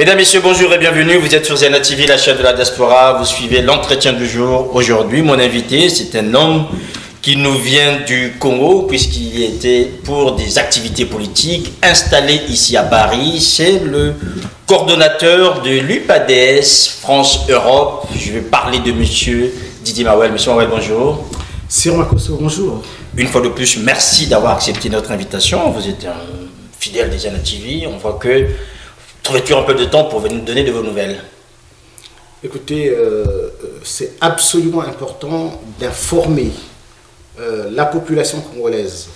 Mesdames, Messieurs, bonjour et bienvenue. Vous êtes sur Zena TV, la chaîne de la diaspora. Vous suivez l'entretien du jour. Aujourd'hui, mon invité, c'est un homme qui nous vient du Congo, puisqu'il était pour des activités politiques installé ici à Paris. C'est le coordonnateur de l'UPADS France-Europe. Je vais parler de Monsieur Didier Mawel. Monsieur Mawel, bonjour. Sir Makosso, bonjour. Une fois de plus, merci d'avoir accepté notre invitation. Vous êtes un fidèle des Zena TV. On voit que trouvez-tu un peu de temps pour venir nous donner de vos nouvelles? Écoutez, c'est absolument important d'informer la population congolaise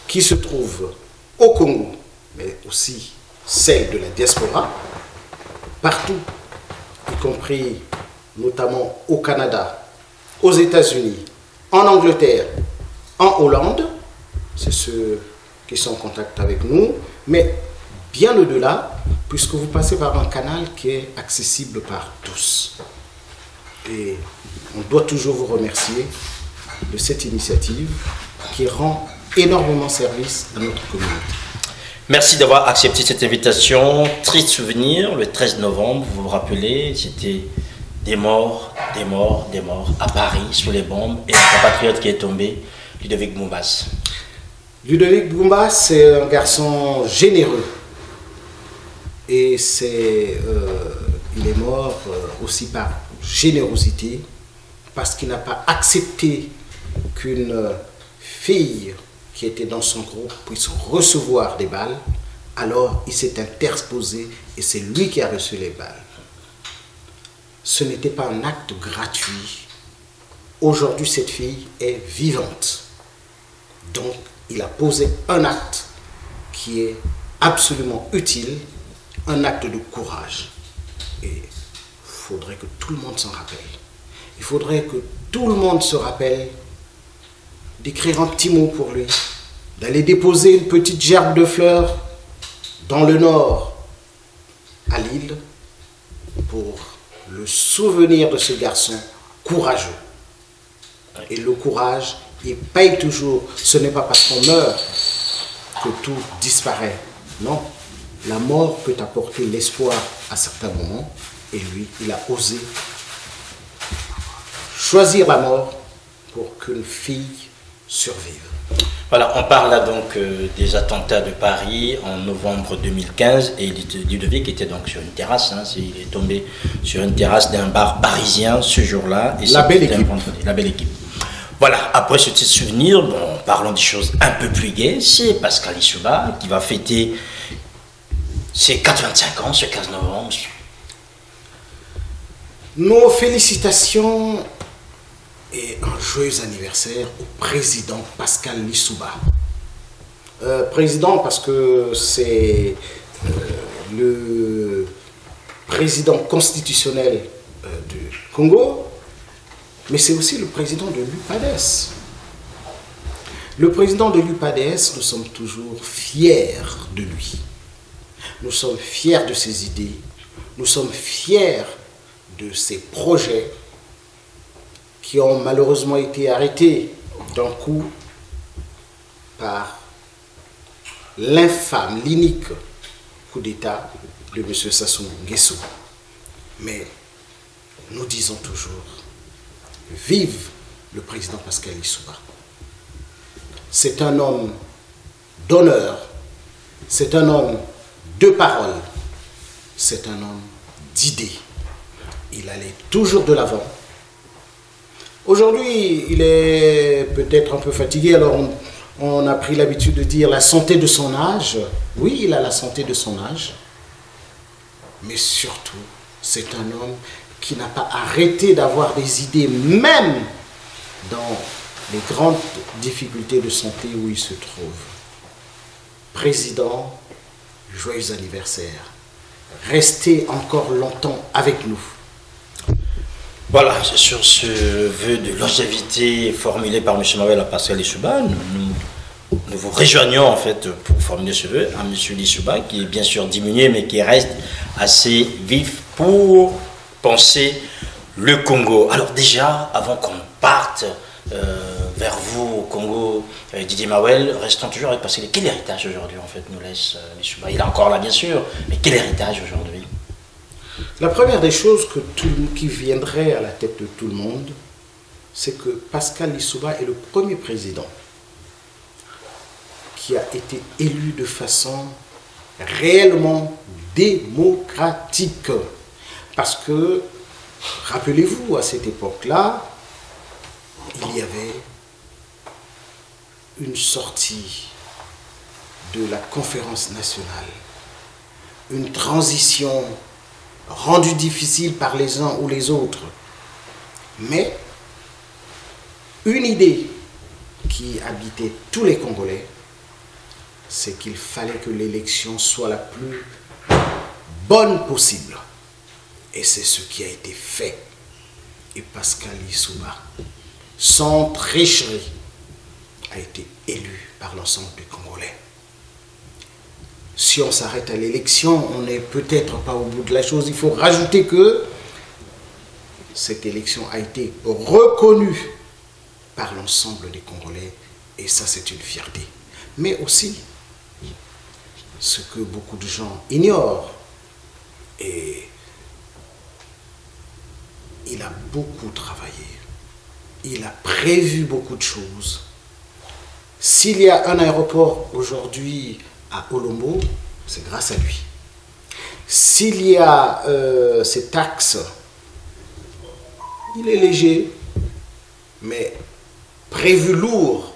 qui se trouve au Congo, mais aussi celle de la diaspora, partout, y compris notamment au Canada, aux États-Unis, en Angleterre, en Hollande, c'est ceux qui sont en contact avec nous, mais bien au-delà, puisque vous passez par un canal qui est accessible par tous. Et on doit toujours vous remercier de cette initiative qui rend énormément service à notre communauté. Merci d'avoir accepté cette invitation. Triste souvenir, le 13 novembre, vous vous rappelez, c'était des morts à Paris, sous les bombes, et un compatriote qui est tombé, Ludovic Boumbas. Ludovic Boumbas, c'est un garçon généreux. Et il est mort aussi par générosité, parce qu'il n'a pas accepté qu'une fille qui était dans son groupe puisse recevoir des balles. Alors il s'est interposé et c'est lui qui a reçu les balles. Ce n'était pas un acte gratuit. Aujourd'hui, cette fille est vivante. Donc, il a posé un acte qui est absolument utile, un acte de courage. Et il faudrait que tout le monde s'en rappelle. Il faudrait que tout le monde se rappelle d'écrire un petit mot pour lui, d'aller déposer une petite gerbe de fleurs dans le nord, à Lille, pour le souvenir de ce garçon courageux. Et le courage, il paye toujours. Ce n'est pas parce qu'on meurt que tout disparaît. Non. La mort peut apporter l'espoir à certains moments, et lui, il a osé choisir la mort pour qu'une fille survive. Voilà, on parle là donc des attentats de Paris en novembre 2015, et Ludovic était donc sur une terrasse, hein, il est tombé sur une terrasse d'un bar parisien ce jour-là. La belle équipe. La belle équipe. Voilà, après ce petit souvenir, bon, parlons des choses un peu plus gaies. C'est Pascal Lissouba qui va fêter ses 85 ans ce 15 novembre. Nos félicitations et un joyeux anniversaire au président Pascal Lissouba. Président parce que c'est le président constitutionnel du Congo, mais c'est aussi le président de l'UPADS. Le président de l'UPADS, nous sommes toujours fiers de lui. Nous sommes fiers de ses idées, nous sommes fiers de ses projets qui ont malheureusement été arrêtés d'un coup par l'infâme, l'inique coup d'État de M. Sassou Nguesso. Mais nous disons toujours, vive le président Pascal Lissouba. C'est un homme d'honneur, c'est un homme de parole, c'est un homme d'idées. Il allait toujours de l'avant. Aujourd'hui, il est peut-être un peu fatigué, alors on a pris l'habitude de dire la santé de son âge. Oui, il a la santé de son âge, mais surtout, c'est un homme qui n'a pas arrêté d'avoir des idées, même dans les grandes difficultés de santé où il se trouve. Président, joyeux anniversaire. Restez encore longtemps avec nous. Voilà, sur ce vœu de longévité formulé par M. Mawel à Pascal Lissouba, nous vous rejoignons en fait pour formuler ce vœu à M. Lissouba, qui est bien sûr diminué, mais qui reste assez vif pour penser le Congo. Alors déjà, avant qu'on parte vers vous au Congo, Didier Mawel, restons toujours avec Pascal. Quel héritage aujourd'hui en fait nous laisse Lissouba? Il est encore là bien sûr, mais quel héritage aujourd'hui? La première des choses qui viendrait à la tête de tout le monde, c'est que Pascal Lissouba est le premier président qui a été élu de façon réellement démocratique. Parce que, rappelez-vous, à cette époque-là, il y avait une sortie de la conférence nationale, une transition rendue difficile par les uns ou les autres, mais une idée qui habitait tous les Congolais, c'est qu'il fallait que l'élection soit la plus bonne possible. Et c'est ce qui a été fait. Et Pascal Lissouba, sans tricherie, a été élu par l'ensemble des Congolais. Si on s'arrête à l'élection, on n'est peut-être pas au bout de la chose. Il faut rajouter que cette élection a été reconnue par l'ensemble des Congolais. Et ça, c'est une fierté. Mais aussi, ce que beaucoup de gens ignorent, et il a beaucoup travaillé. Il a prévu beaucoup de choses. S'il y a un aéroport aujourd'hui à Olombo, c'est grâce à lui. S'il y a cet axe, il est léger, mais prévu lourd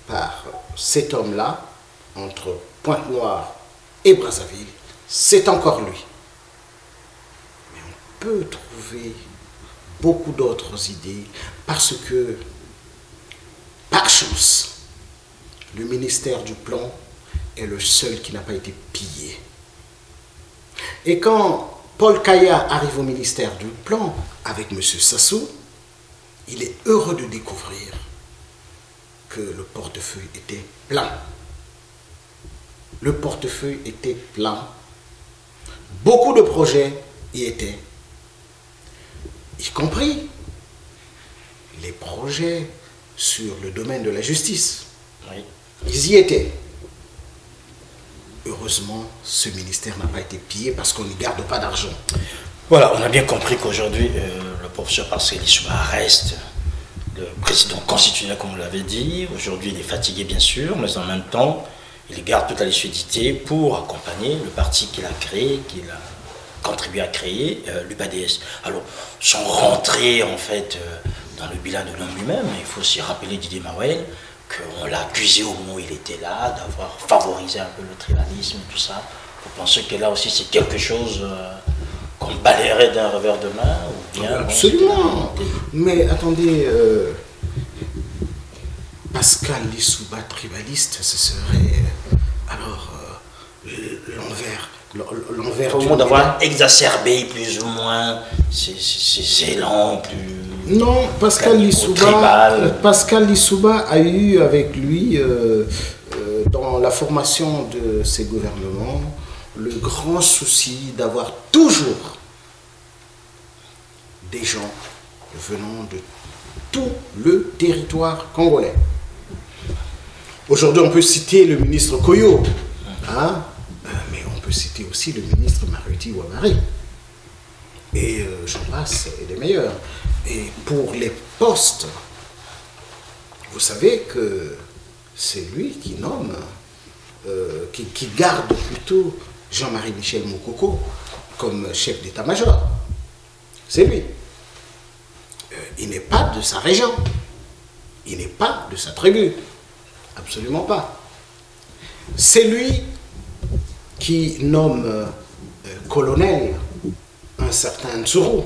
par cet homme-là, entre Pointe-Noire et Brazzaville, c'est encore lui. Mais on peut trouver beaucoup d'autres idées parce que, par chance, le ministère du Plan est le seul qui n'a pas été pillé. Et quand Paul Kaya arrive au ministère du Plan avec M. Sassou, il est heureux de découvrir que le portefeuille était plein. Le portefeuille était plein. Beaucoup de projets y étaient, y compris les projets sur le domaine de la justice. Oui. Ils y étaient. Heureusement, ce ministère n'a pas été pillé parce qu'on n'y garde pas d'argent. Voilà, on a bien compris qu'aujourd'hui, le professeur Pascal Lissouba reste le président constitutionnel, comme vous l'avez dit. Aujourd'hui, il est fatigué, bien sûr, mais en même temps, il garde toute la lucidité pour accompagner le parti qu'il a créé, qu'il a contribué à créer, l'UPADS. Alors, sans rentrer, en fait, dans le bilan de l'homme lui-même, il faut aussi rappeler Didier Mawel qu'on l'a accusé au moment où il était là, d'avoir favorisé un peu le tribalisme et tout ça. Vous pensez que là aussi, c'est quelque chose qu'on balayerait d'un revers de main ou bien, absolument. Mais attendez, Pascal Lissouba tribaliste, ce serait alors l'envers. Tout le monde d'avoir exacerbé plus ou moins ces élans plus. Non, Pascal Lissouba a eu avec lui, dans la formation de ses gouvernements, le grand souci d'avoir toujours des gens venant de tout le territoire congolais. Aujourd'hui, on peut citer le ministre Koyo, hein, mais on peut citer aussi le ministre Maruti Ouabari. Et j'en passe, et des meilleurs. Et pour les postes, vous savez que c'est lui qui nomme, qui garde plutôt Jean-Marie Michel Moukoko comme chef d'état-major. C'est lui. Il n'est pas de sa région. Il n'est pas de sa tribu. Absolument pas. C'est lui qui nomme colonel un certain Ntsuru,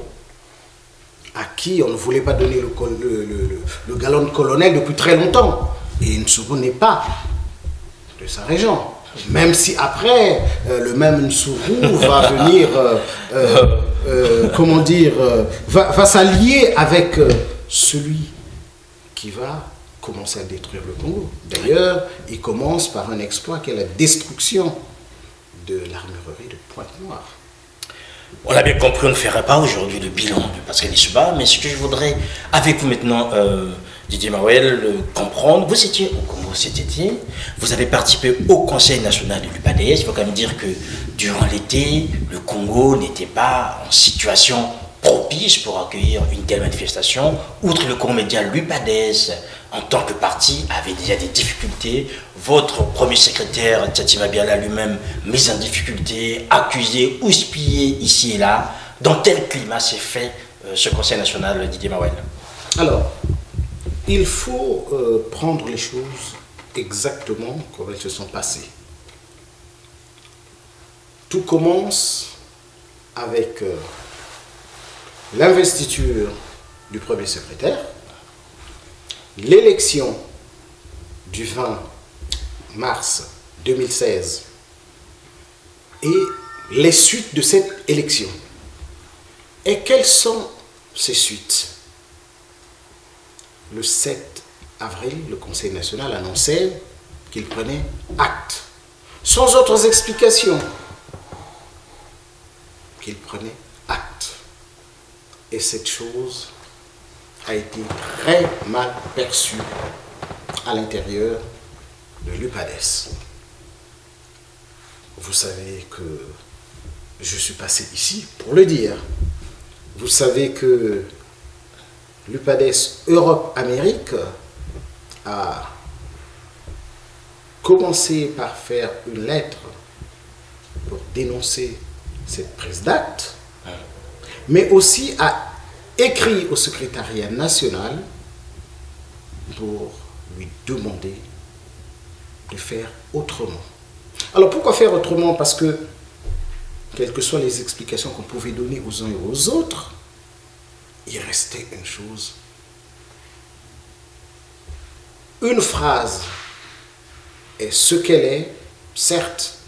à qui on ne voulait pas donner le galon de colonel depuis très longtemps. Et Ntsuru n'est pas de sa région. Même si après, le même Ntsuru va venir, comment dire, va s'allier avec celui qui va commencer à détruire le Congo. D'ailleurs, il commence par un exploit qui est la destruction de l'armurerie de Pointe-Noire. On l'a bien compris, on ne ferait pas aujourd'hui le bilan de Pascal Lissouba, mais ce que je voudrais, avec vous maintenant, Didier Mawel, comprendre, vous étiez au Congo cet été, vous avez participé au Conseil national de l'UPADS. Il faut quand même dire que durant l'été, le Congo n'était pas en situation propice pour accueillir une telle manifestation. Outre le courant média, l'UPADES, en tant que parti, avait déjà des difficultés. Votre premier secrétaire, Tchati Mabiala lui-même, mis en difficulté, accusé, houspillé ici et là. Dans quel climat s'est fait ce Conseil national, Didier Mawel? Alors, il faut prendre les choses exactement comme elles se sont passées. Tout commence avec l'investiture du premier secrétaire, l'élection du 20 mars 2016 et les suites de cette élection. Et quelles sont ces suites? Le 7 avril, le Conseil national annonçait qu'il prenait acte, sans autres explications, qu'il prenait acte. Et cette chose a été très mal perçue à l'intérieur de l'UPADES. Vous savez que je suis passé ici pour le dire. Vous savez que l'UPADES Europe-Amérique a commencé par faire une lettre pour dénoncer cette prise d'acte, mais aussi a écrit au secrétariat national pour lui demander de faire autrement. Alors pourquoi faire autrement? Parce que, quelles que soient les explications qu'on pouvait donner aux uns et aux autres, il restait une chose. Une phrase est ce qu'elle est, certes,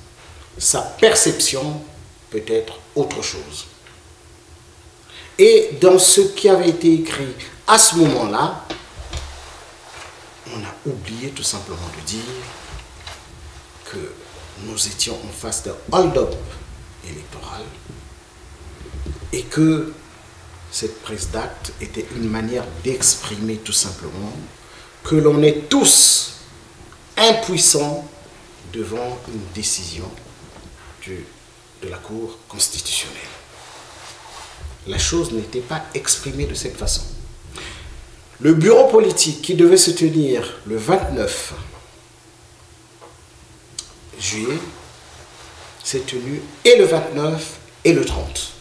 sa perception peut être autre chose. Et dans ce qui avait été écrit à ce moment-là, on a oublié tout simplement de dire que nous étions en face d'un hold-up électoral et que cette prise d'acte était une manière d'exprimer tout simplement que l'on est tous impuissants devant une décision de la Cour constitutionnelle. La chose n'était pas exprimée de cette façon. Le bureau politique qui devait se tenir le 29 juillet s'est tenu et le 29 et le 30.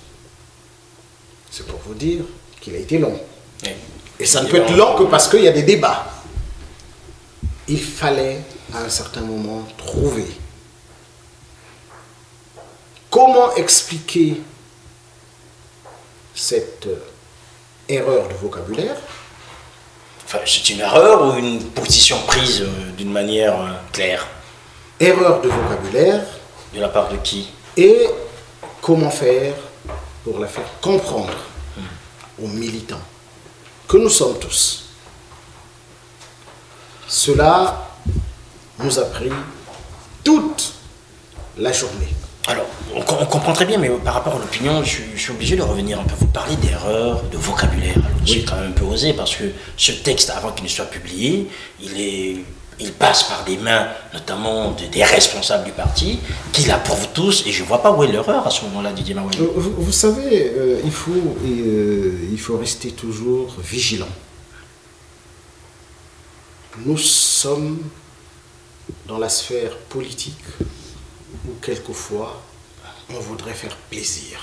C'est pour vous dire qu'il a été long. Oui. Et ça ne peut être long que parce qu'il y a des débats. Il fallait à un certain moment trouver comment expliquer cette erreur de vocabulaire. Enfin, c'est une erreur ou une position prise d'une manière claire? Erreur de vocabulaire. De la part de qui? Et comment faire pour la faire comprendre aux militants que nous sommes tous. Cela nous a pris toute la journée. Alors, on comprend très bien, mais par rapport à l'opinion, je suis obligé de revenir un peu. Vous parlez d'erreur, de vocabulaire. Alors, oui. J'ai quand même un peu osé parce que ce texte, avant qu'il ne soit publié, il passe par des mains, notamment des responsables du parti, qui l'approuvent tous, et je ne vois pas où est l'erreur à ce moment-là, Didier Mawel. Vous savez, il faut rester toujours vigilant. Nous sommes dans la sphère politique où quelquefois on voudrait faire plaisir.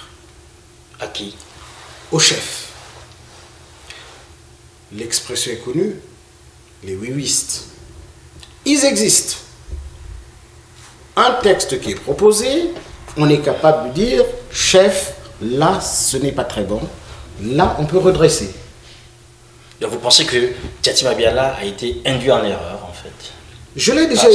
À qui? Au chef. L'expression est connue, les oui-wistes. Ils existent. Un texte qui est proposé, on est capable de dire, chef, là ce n'est pas très bon, là on peut redresser. Donc vous pensez que Tchati Mabiala a été induit en erreur en fait? Je l'ai déjà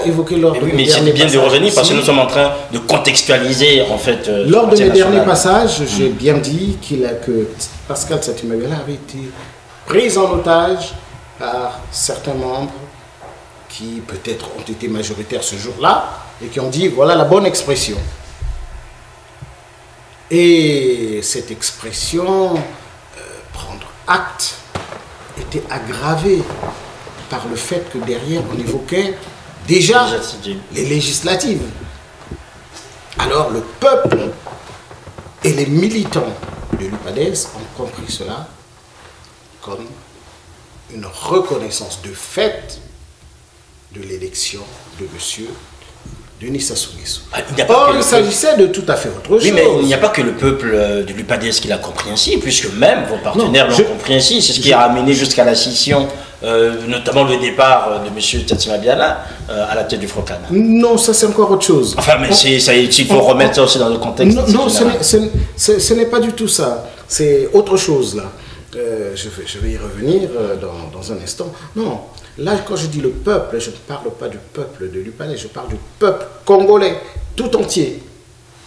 évoqué lors de mes mais c'est bien de revenir parce que nous sommes en train de contextualiser en fait. Lors de mes derniers passages, j'ai bien dit que Pascal Tchati Mabiala avait été pris en otage par certains membres qui peut-être ont été majoritaires ce jour-là et qui ont dit voilà la bonne expression. Et cette expression, prendre acte, était aggravée par le fait que derrière on évoquait déjà les législatives. Alors le peuple et les militants de l'UPADES ont compris cela comme une reconnaissance de fait de l'élection de M. Denis Sassou Nguesso. Or, il s'agissait de tout à fait autre chose. Oui, mais il n'y a pas que le peuple de l'UPADES qui l'a compris ainsi, puisque même vos partenaires l'ont compris ainsi. C'est ce qui a amené jusqu'à la scission, notamment le départ de M. Tatsima Biala à la tête du Front Canard. Non, ça c'est encore autre chose. Enfin, mais il faut remettre ça aussi dans le contexte. Non, ce n'est pas du tout ça. C'est autre chose là. Je vais y revenir dans un instant. Non. Là, quand je dis le peuple, je ne parle pas du peuple de l'UPADES, je parle du peuple congolais tout entier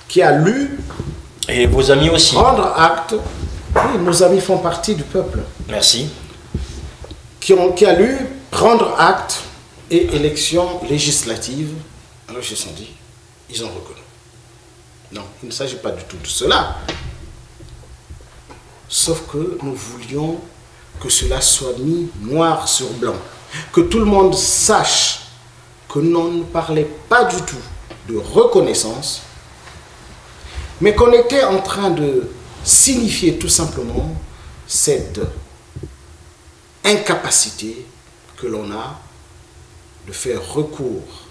qui a lu. Et vos amis aussi. Prendre acte. Oui, nos amis font partie du peuple. Merci. Qui a lu prendre acte et élection législative. Alors, ils se sont dit, ils ont reconnu. Non, il ne s'agit pas du tout de cela. Sauf que nous voulions que cela soit mis noir sur blanc. Que tout le monde sache que l'on ne parlait pas du tout de reconnaissance, mais qu'on était en train de signifier tout simplement cette incapacité que l'on a de faire recours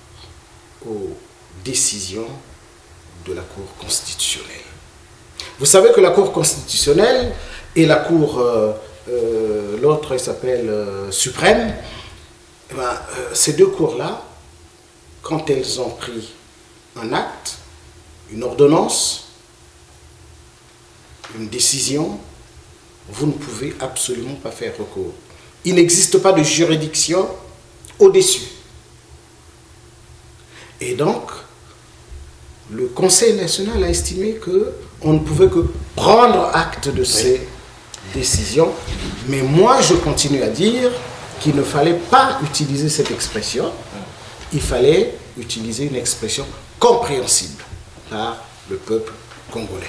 aux décisions de la Cour constitutionnelle. Vous savez que la Cour constitutionnelle et la Cour, l'autre elle s'appelle suprême, ces deux cours-là, quand elles ont pris un acte, une ordonnance, une décision, vous ne pouvez absolument pas faire recours. Il n'existe pas de juridiction au-dessus. Et donc, le Conseil national a estimé qu'on ne pouvait que prendre acte de ces décisions. Mais moi, je continue à dire qu'il ne fallait pas utiliser cette expression, il fallait utiliser une expression compréhensible par le peuple congolais.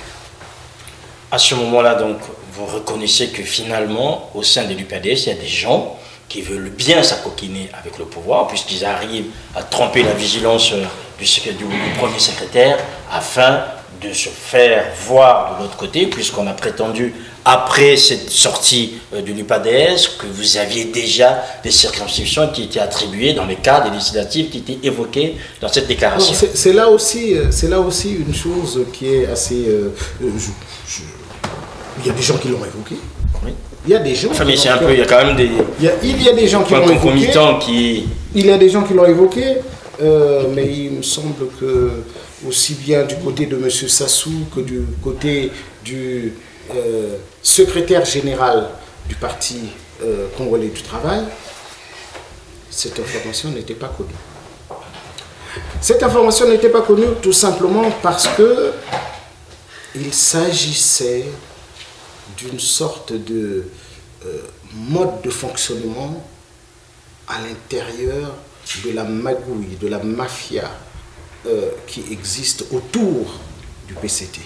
À ce moment-là, donc, vous reconnaissez que finalement, au sein de l'UPADES, il y a des gens qui veulent bien s'acoquiner avec le pouvoir, puisqu'ils arrivent à tromper la vigilance du premier secrétaire, afin de se faire voir de l'autre côté, puisqu'on a prétendu, après cette sortie de l'UPADES, que vous aviez déjà des circonscriptions qui étaient attribuées dans les cadres législatifs qui étaient évoqués dans cette déclaration. C'est là aussi une chose qui est assez... il y a des gens qui l'ont évoqué. Oui. Il y a des gens enfin, mais c'est un peu, il y a quand même des... Il y a des gens qui l'ont évoqué. Il y a des gens qui l'ont évoqué, mais il me semble que aussi bien du côté de M. Sassou que du côté du secrétaire général du Parti congolais du travail, cette information n'était pas connue. Cette information n'était pas connue tout simplement parce que il s'agissait d'une sorte de mode de fonctionnement à l'intérieur de la magouille, de la mafia qui existe autour du PCT,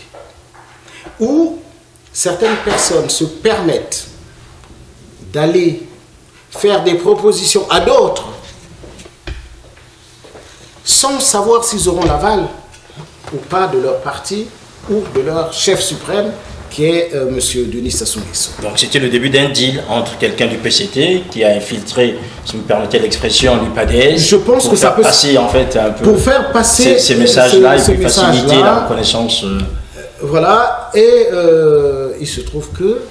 où certaines personnes se permettent d'aller faire des propositions à d'autres sans savoir s'ils auront l'aval ou pas de leur parti ou de leur chef suprême qui est M. Denis Sassou Nguesso. Donc c'était le début d'un deal entre quelqu'un du PCT qui a infiltré, si vous me permettez l'expression, l'UPADES. Je pense que ça peut passer en fait un peu pour faire passer ces messages-là et puis faciliter la reconnaissance. Voilà, et il se trouve que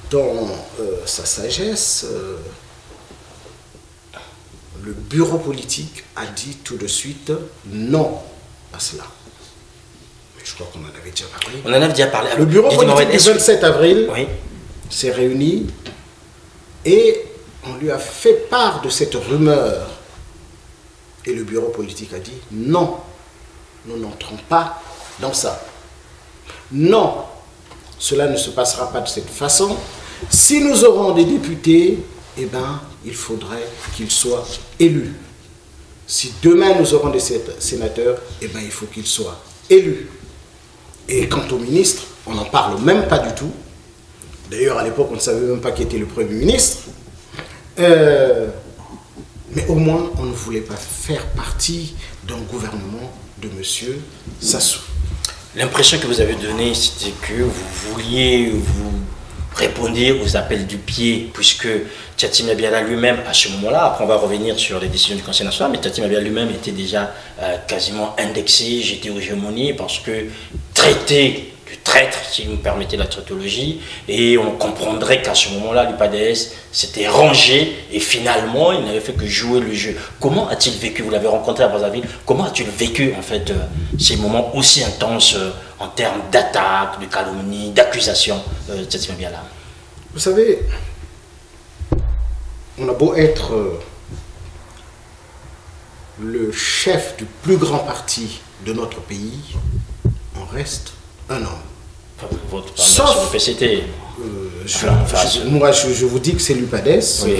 dans sa sagesse, le bureau politique a dit tout de suite non à cela. Je crois qu'on en avait déjà parlé. On en avait déjà parlé. Le bureau politique du 27 avril s'est réuni et on lui a fait part de cette rumeur. Et le bureau politique a dit non, nous n'entrons pas dans ça. Non, cela ne se passera pas de cette façon. Si nous aurons des députés, eh bien, il faudrait qu'ils soient élus. Si demain nous aurons des sénateurs, eh bien, il faut qu'ils soient élus. Et quant au ministre, on n'en parle même pas du tout. D'ailleurs, à l'époque, on ne savait même pas qui était le Premier ministre. Mais au moins, on ne voulait pas faire partie d'un gouvernement de M. Sassou. L'impression que vous avez donnée, c'était que vous vouliez vous répondre aux appels du pied, puisque Tchatime Abiala lui-même, à ce moment-là, après on va revenir sur les décisions du Conseil national, mais Tchatime Abiala lui-même était déjà quasiment indexé, j'étais aux hégémonies, parce que traité de traître, si vous me permettez la tautologie, et on comprendrait qu'à ce moment-là, l'UPADS s'était rangé, et finalement, il n'avait fait que jouer le jeu. Comment a-t-il vécu, vous l'avez rencontré à Brazzaville, comment a-t-il vécu, en fait, ces moments aussi intenses en termes d'attaques, de calomnies, d'accusations, Tchatime Abiala? Vous savez, on a beau être le chef du plus grand parti de notre pays, on reste un homme. Votre sauf le PCT. Moi, je vous dis que c'est l'UPADS. Oui,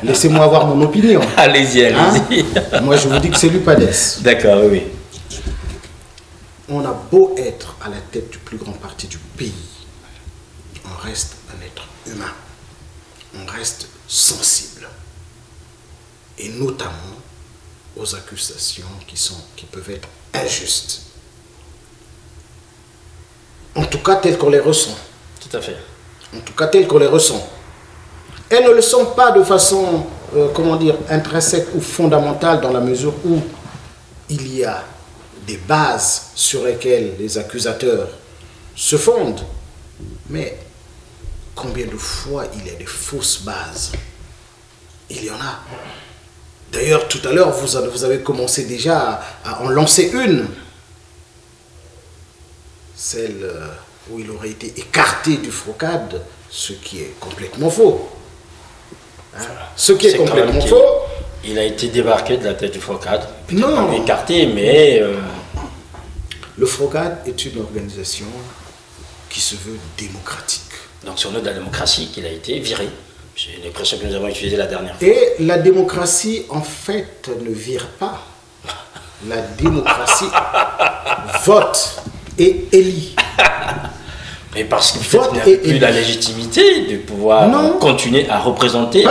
laissez-moi avoir mon opinion. Allez-y, allez-y. Hein? Moi, je vous dis que c'est l'UPADS. D'accord, oui. On a beau être à la tête du plus grand parti du pays, on reste un être humain. On reste sensible. Et notamment aux accusations qui peuvent être injustes. En tout cas, telles qu'on les ressent. Tout à fait. En tout cas, telles qu'on les ressent. Elles ne le sont pas de façon, comment dire, intrinsèque ou fondamentale, dans la mesure où il y a des bases sur lesquelles les accusateurs se fondent. Mais combien de fois il y a des fausses bases? Il y en a. D'ailleurs, tout à l'heure, vous avez commencé déjà à en lancer une. Celle où il aurait été écarté du FROCAD, ce qui est complètement faux. Hein? Ce qui est complètement faux. Il a été débarqué de la tête du FROCAD. Non. Écarté, mais... Le FROCAD est une organisation qui se veut démocratique. Donc c'est au nom de la démocratie qu'il a été viré. C'est l'expression que nous avons utilisée la dernière fois. Et la démocratie, en fait, ne vire pas. La démocratie vote et élit. Mais parce qu'il n'y a plus la légitimité de pouvoir continuer à représenter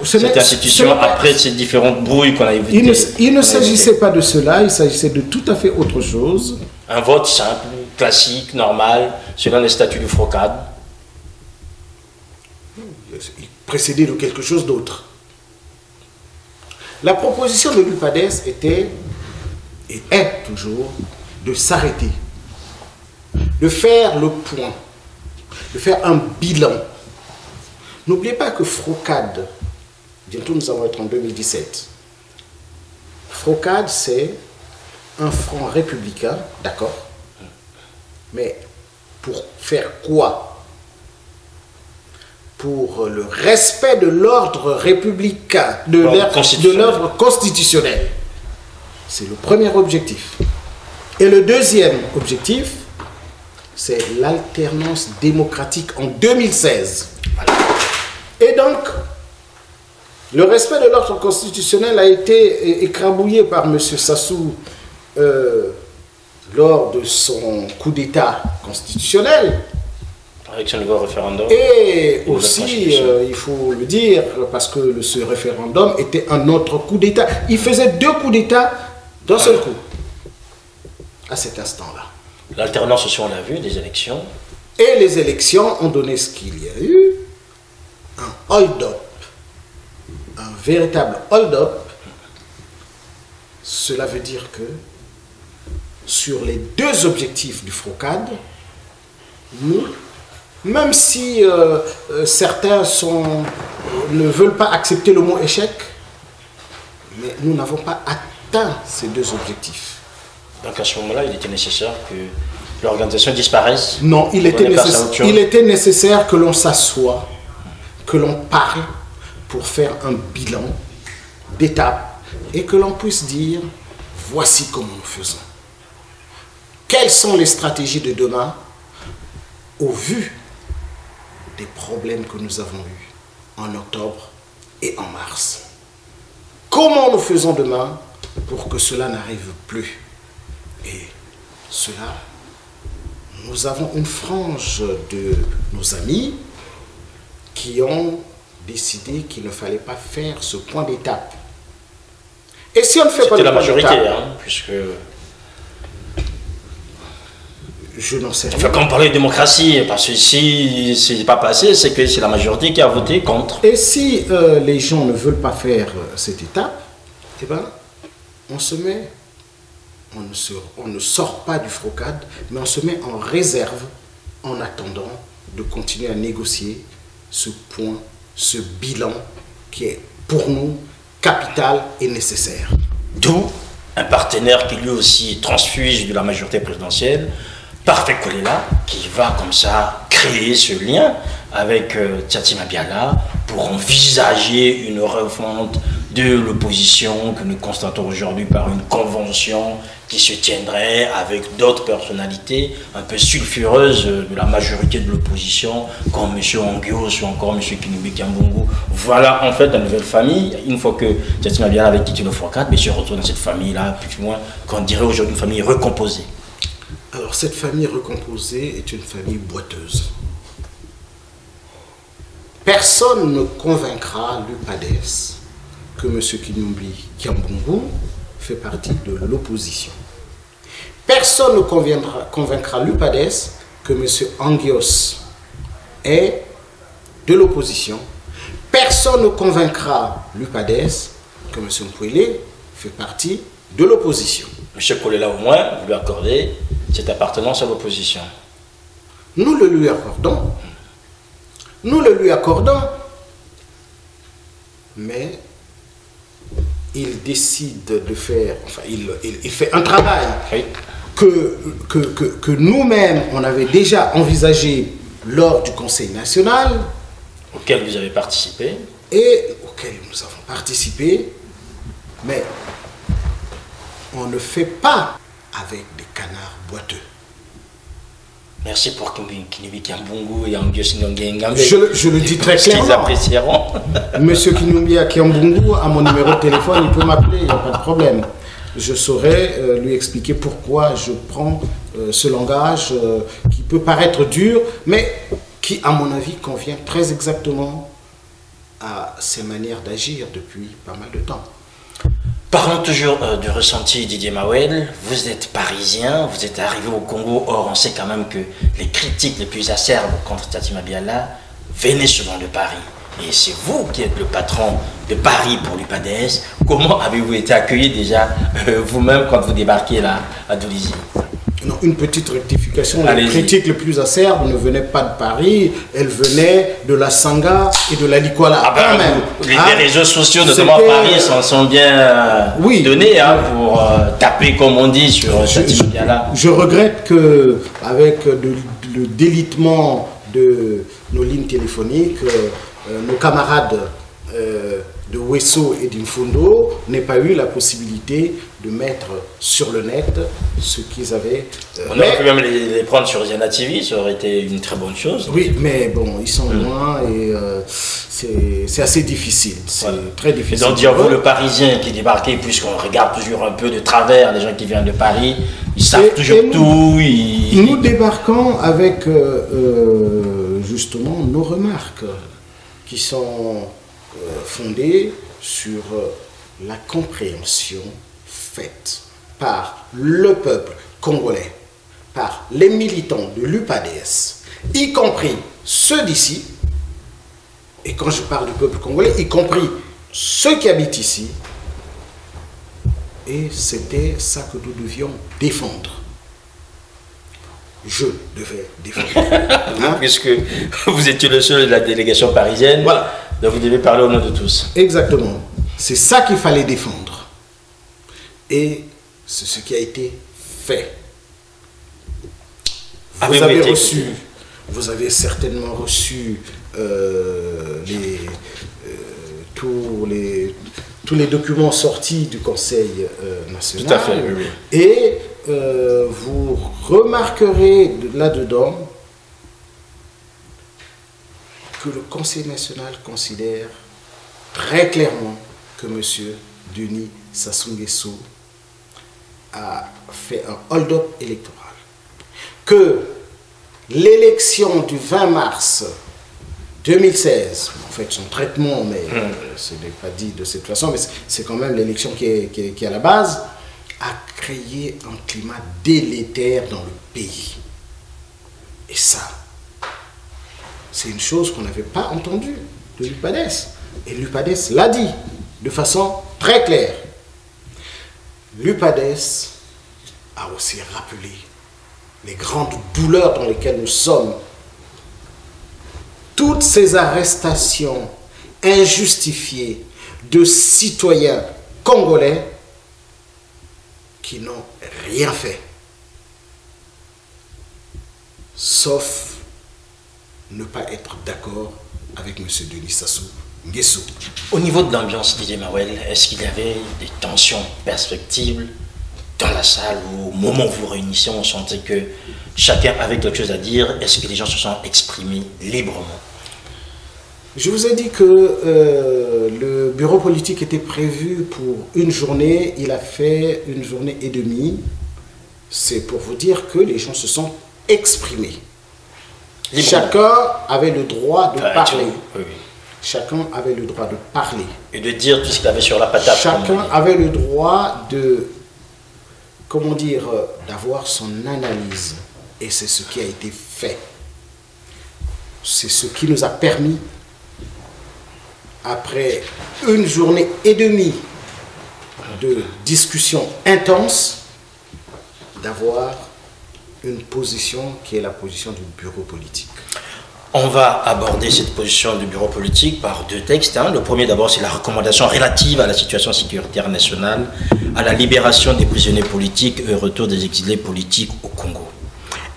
cette institution après ces différentes brouilles qu'on a évitées. Il ne s'agissait pas de cela, il s'agissait de tout à fait autre chose. Un vote simple, classique, normal, selon les statuts du FROCAD. Précédé de quelque chose d'autre. La proposition de l'UPADS était, et est toujours, de s'arrêter, de faire le point, de faire un bilan. N'oubliez pas que FROCAD, bientôt nous allons être en 2017, FROCAD c'est un front républicain, d'accord, mais pour faire quoi? Pour le respect de l'ordre républicain, de l'ordre constitutionnel. C'est le premier objectif. Et le deuxième objectif, c'est l'alternance démocratique en 2016. Et donc, le respect de l'ordre constitutionnel a été écrabouillé par M. Sassou lors de son coup d'État constitutionnel. Avec ce nouveau référendum. Et aussi, il faut le dire, parce que ce référendum était un autre coup d'État. Il faisait deux coups d'État d'un seul coup, à cet instant-là. L'alternance aussi, on l'a vu, des élections. Et les élections ont donné ce qu'il y a eu, un hold-up, un véritable hold-up. Cela veut dire que sur les deux objectifs du FROCAD, nous, même si certains ne veulent pas accepter le mot échec, mais nous n'avons pas atteint ces deux objectifs. Donc à ce moment-là, il était nécessaire que l'organisation disparaisse? Non, il était nécessaire que l'on s'assoie, que l'on parle pour faire un bilan d'étape et que l'on puisse dire, voici comment nous faisons. Quelles sont les stratégies de demain au vu des problèmes que nous avons eus en octobre et en mars? Comment nous faisons demain pour que cela n'arrive plus? Et cela, nous avons une frange de nos amis qui ont décidé qu'il ne fallait pas faire ce point d'étape. Et si on ne fait pas la majorité, hein, puisque Je n'en sais rien. Enfin, quand on parlait de démocratie, parce que si ce n'est pas passé, c'est que c'est la majorité qui a voté contre. Et si les gens ne veulent pas faire cette étape, eh ben, on se met, on ne sort pas du FROCAD, mais on se met en réserve en attendant de continuer à négocier ce point, ce bilan qui est pour nous capital et nécessaire. D'où un partenaire qui lui aussi transfuge de la majorité présidentielle, Parfait Kolela, qui va comme ça créer ce lien avec Tiatima Biala pour envisager une refonte de l'opposition que nous constatons aujourd'hui par une convention qui se tiendrait avec d'autres personnalités un peu sulfureuses de la majorité de l'opposition, comme M. Ongios ou encore M. Kinoubi Kiambungu. Voilà en fait la nouvelle famille. Une fois que Tiatima Biala avait quitté le FROCAD, M. retourne dans cette famille-là, plus ou moins, qu'on dirait aujourd'hui une famille recomposée. Alors cette famille recomposée est une famille boiteuse. Personne ne convaincra l'UPADES que M. Kinoubi Kiambungu fait partie de l'opposition. Personne ne convaincra l'UPADES que M. Angios est de l'opposition. Personne ne convaincra l'UPADES que M. Mpouélé fait partie de l'opposition. M. Kolela, au moins, vous lui accordez cette appartenance à l'opposition. Nous le lui accordons. Nous le lui accordons. Mais il décide de faire, enfin, il fait un travail oui. que nous-mêmes, on avait déjà envisagé lors du Conseil national. Auquel vous avez participé. Et auquel nous avons participé. Mais on ne fait pas avec des canards boiteux. Merci pour Kinoubi Kiambungu et Angios Ngongengambe. Je le dis très clairement. Ils apprécieront. Monsieur Kinoubi Kiambungu a mon numéro de téléphone, il peut m'appeler, il n'y a pas de problème. Je saurais lui expliquer pourquoi je prends ce langage qui peut paraître dur, mais qui, à mon avis, convient très exactement à ses manières d'agir depuis pas mal de temps. Parlons toujours du ressenti Didier Mawel. Vous êtes parisien, vous êtes arrivé au Congo, or on sait quand même que les critiques les plus acerbes contre Tiatima Biala venaient souvent de Paris. Et c'est vous qui êtes le patron de Paris pour l'UPADES. Comment avez-vous été accueilli déjà vous-même quand vous débarquez là à Doulizy? Non, une petite rectification. Les critiques les plus acerbes ne venaient pas de Paris, elles venaient de la Sangha et de la Likwala. Ah ben, même. Les réseaux sociaux, notamment Paris, s'en sont bien oui, donnés pour taper, comme on dit, sur Tiatima Biala. Je regrette que, avec le délitement de nos lignes téléphoniques, nos camarades de Wesso et d'Infundo n'aient pas eu la possibilité de mettre sur le net ce qu'ils avaient. On aurait pu même les prendre sur Ziana TV, ça aurait été une très bonne chose. Oui, mais bon, ils sont loin et c'est assez difficile. C'est très difficile. Et donc, dire vous, le Parisien qui débarquait, puisqu'on regarde toujours un peu de travers les gens qui viennent de Paris, ils savent toujours tout. Nous débarquons avec justement nos remarques qui sont fondées sur la compréhension faite par le peuple congolais, par les militants de l'UPADES, y compris ceux d'ici, et quand je parle du peuple congolais, y compris ceux qui habitent ici, et c'était ça que nous devions défendre. Je devais défendre. Hein? Puisque vous étiez le seul de la délégation parisienne, voilà. Donc vous devez parler au nom de tous. Exactement. C'est ça qu'il fallait défendre. Et c'est ce qui a été fait. Vous avez certainement reçu tous les documents sortis du Conseil national. Tout à fait, oui. Et vous remarquerez là-dedans que le Conseil national considère très clairement que M. Denis Sassou Nguesso a fait un hold-up électoral. Que l'élection du 20 mars 2016, en fait son traitement, mais ce n'est pas dit de cette façon, mais c'est quand même l'élection qui est à la base, a créé un climat délétère dans le pays. Et ça, c'est une chose qu'on n'avait pas entendue de l'UPADES. Et l'UPADES l'a dit de façon très claire. L'UPADES a aussi rappelé les grandes douleurs dans lesquelles nous sommes. Toutes ces arrestations injustifiées de citoyens congolais qui n'ont rien fait, sauf ne pas être d'accord avec M. Denis Sassou Nguesso. Au niveau de l'ambiance, Didier Mawel, est-ce qu'il y avait des tensions perspectives dans la salle où, au moment où vous réunissez, on sentait que chacun avait quelque chose à dire? Est-ce que les gens se sont exprimés librement? Je vous ai dit que le bureau politique était prévu pour une journée. Il a fait une journée et demie. C'est pour vous dire que les gens se sont exprimés. Librement. Chacun avait le droit de parler. Oui. Chacun avait le droit de parler. Et de dire tout ce qu'il avait sur la patate. Chacun avait le droit de, comment dire, d'avoir son analyse. Et c'est ce qui a été fait. C'est ce qui nous a permis, après une journée et demie de discussion intense, d'avoir une position qui est la position du bureau politique. On va aborder cette position du bureau politique par deux textes. Le premier d'abord, c'est la recommandation relative à la situation sécuritaire nationale, à la libération des prisonniers politiques et au retour des exilés politiques au Congo.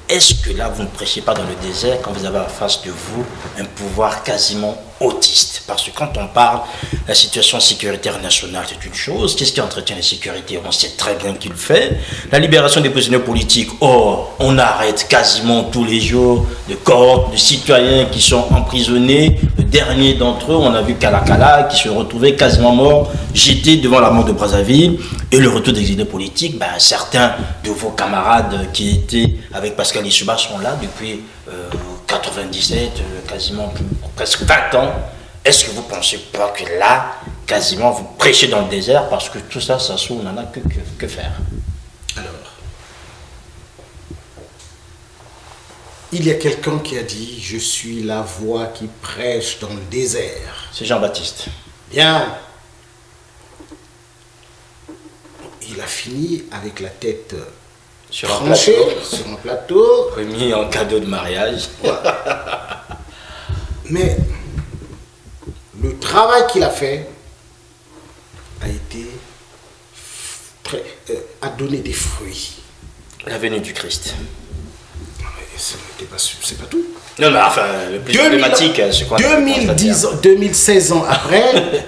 Est-ce que là, vous ne prêchez pas dans le désert quand vous avez en face de vous un pouvoir quasiment autiste? Parce que quand on parle de la situation sécuritaire nationale, c'est une chose. Qu'est-ce qui entretient la sécurité? On sait très bien qu'il fait. La libération des prisonniers politiques, or, on arrête quasiment tous les jours de cohortes de citoyens qui sont emprisonnés. Le dernier d'entre eux, on a vu Kalakala, qui se retrouvait quasiment mort, jeté devant la mort de Brazzaville. Et le retour des exilés politiques, certains de vos camarades qui étaient avec Pascal Lissouba sont là depuis 97, quasiment presque 20 ans. Est-ce que vous ne pensez pas que là, quasiment, vous prêchez dans le désert parce que tout ça, on n'en a que faire? Alors, il y a quelqu'un qui a dit « Je suis la voix qui prêche dans le désert ». C'est Jean-Baptiste. Bien. Il a fini avec la tête tranchée sur un plateau. Remis en cadeau de mariage. Voilà. Mais le travail qu'il a fait a été a donné des fruits. La venue du Christ. C'est pas tout. Non, mais enfin, le plus problématique, c'est quoi? 2016 ans après,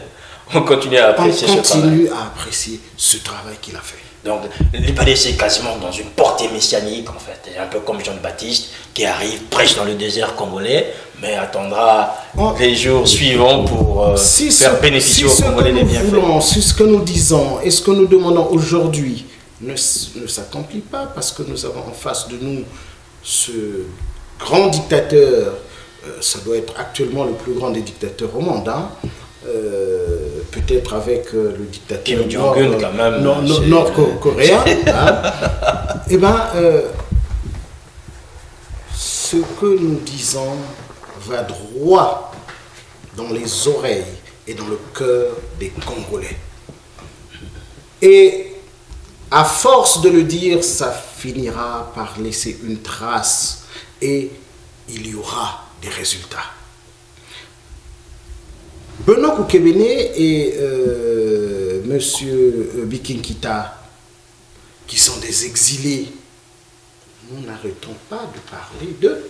on continue à apprécier ce travail qu'il a fait. Donc, l'UPADES est quasiment dans une portée messianique, en fait. Un peu comme Jean-Baptiste, qui arrive, prêche dans le désert congolais, mais attendra les jours suivants pour faire bénéficier aux Congolais des bienfaits. Si ce que nous disons et ce que nous demandons aujourd'hui ne s'accomplit pas, parce que nous avons en face de nous ce grand dictateur, ça doit être actuellement le plus grand des dictateurs au monde, hein, peut-être avec le dictateur nord-coréen, et bien, ce que nous disons va droit dans les oreilles et dans le cœur des Congolais. Et à force de le dire, ça finira par laisser une trace et il y aura des résultats. Benoît Koukebene et M. Bikinkita, qui sont des exilés, nous n'arrêtons pas de parler d'eux.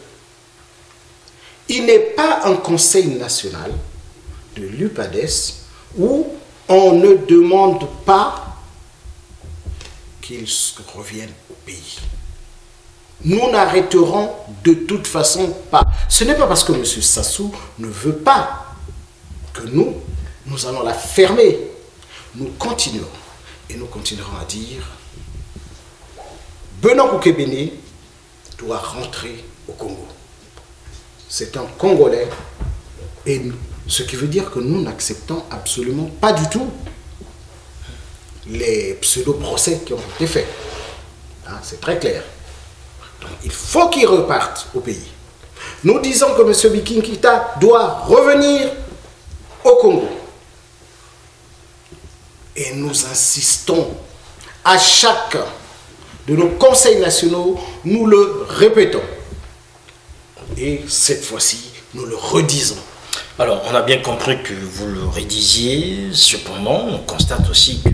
Il n'est pas un conseil national de l'UPADES où on ne demande pas qu'ils reviennent au pays. Nous n'arrêterons de toute façon pas. Ce n'est pas parce que M. Sassou ne veut pas que nous allons la fermer. Nous continuerons et nous continuerons à dire Benoît Koukebene doit rentrer au Congo. C'est un Congolais et ce qui veut dire que nous n'acceptons absolument pas du tout les pseudo-procès qui ont été faits. Hein, c'est très clair. Donc, il faut qu'il reparte au pays. Nous disons que M. Bikinkita doit revenir au Congo. Et nous insistons à chacun de nos conseils nationaux, nous le répétons. Et cette fois-ci, nous le redisons. Alors, on a bien compris que vous le rédisiez. Cependant, on constate aussi que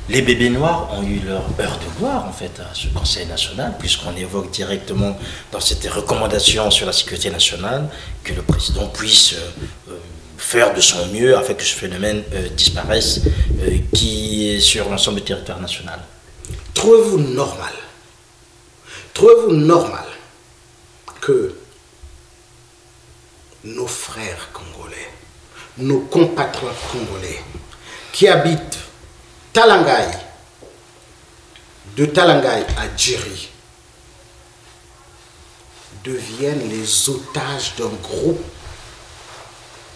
les bébés noirs ont eu leur heure de gloire, en fait, à ce Conseil national, puisqu'on évoque directement dans cette recommandation sur la sécurité nationale que le président puisse faire de son mieux afin que ce phénomène disparaisse, qui est sur l'ensemble du territoire national. Trouvez-vous normal que nos frères congolais, nos compatriotes congolais qui habitent Talangaï, de Talangaï à Djeri, deviennent les otages d'un groupe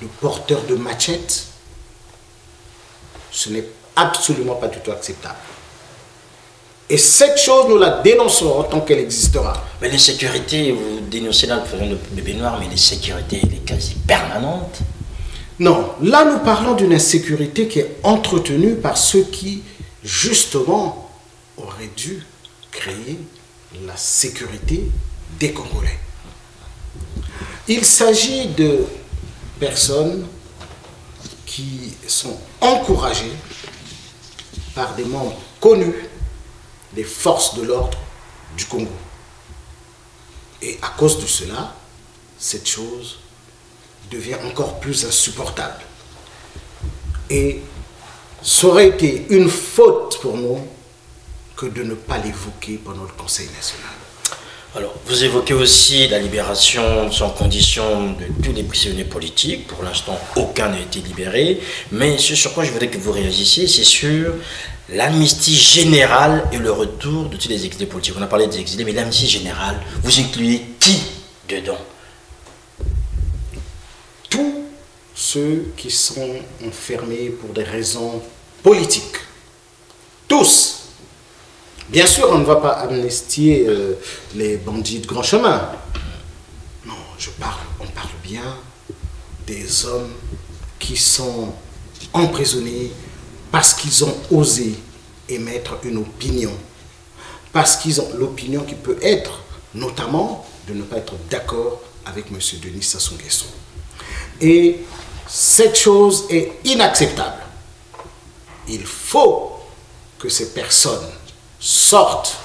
de porteurs de machettes? Ce n'est absolument pas du tout acceptable. Et cette chose, nous la dénonçons tant qu'elle existera. Mais l'insécurité, vous dénoncez là le phénomène de bébé noir, mais l'insécurité, elle est quasi permanente. Non, là nous parlons d'une insécurité qui est entretenue par ceux qui, justement, auraient dû créer la sécurité des Congolais. Il s'agit de personnes qui sont encouragées par des membres connus des forces de l'ordre du Congo. Et à cause de cela, cette chose devient encore plus insupportable. Et ça aurait été une faute pour nous que de ne pas l'évoquer pendant le Conseil national. Alors, vous évoquez aussi la libération sans condition de tous les prisonniers politiques. Pour l'instant, aucun n'a été libéré. Mais ce sur quoi je voudrais que vous réagissiez, c'est sur l'amnistie générale et le retour de tous les exilés politiques. On a parlé des exilés, mais l'amnistie générale, vous incluez qui dedans? Tous ceux qui sont enfermés pour des raisons politiques. Tous. Bien sûr, on ne va pas amnistier les bandits de grand chemin. Non, on parle bien des hommes qui sont emprisonnés parce qu'ils ont osé émettre une opinion. Parce qu'ils ont l'opinion qui peut être, notamment, de ne pas être d'accord avec M. Denis Sassou Nguesso. Et cette chose est inacceptable. Il faut que ces personnes sortent,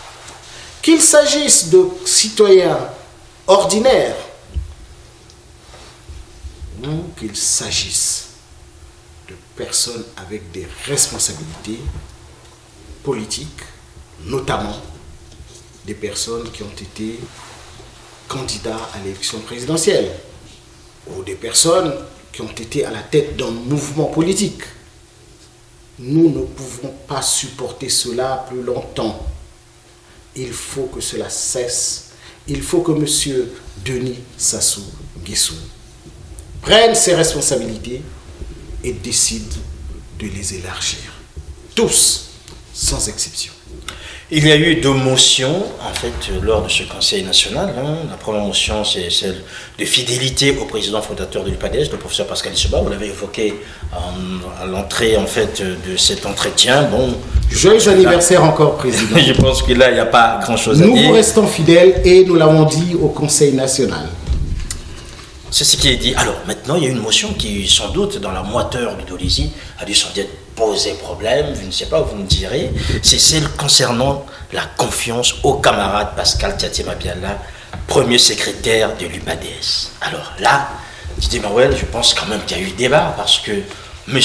qu'il s'agisse de citoyens ordinaires ou qu'il s'agisse de personnes avec des responsabilités politiques, notamment des personnes qui ont été candidats à l'élection présidentielle ou des personnes qui ont été à la tête d'un mouvement politique. Nous ne pouvons pas supporter cela plus longtemps. Il faut que cela cesse. Il faut que M. Denis Sassou Nguesso prenne ses responsabilités et décide de les élargir. Tous, sans exception. Il y a eu 2 motions, en fait, lors de ce Conseil national. La première motion, c'est celle de fidélité au président fondateur de l'UPADES, le professeur Pascal Lissouba. Vous l'avez évoqué à l'entrée, en fait, de cet entretien. Bon, joyeux anniversaire encore, président. Je pense que là, il n'y a pas grand-chose à dire. Nous vous restons fidèles et nous l'avons dit au Conseil national. C'est ce qui est dit. Alors, maintenant, il y a une motion qui, sans doute, dans la moiteur du Dolisie, a dû sans doute poser problème, je ne sais pas, vous me direz. C'est celle concernant la confiance au camarade Pascal Thiatima Biala, premier secrétaire de l'UPADES. Alors là, Didier Mawel, je pense quand même qu'il y a eu débat parce que M.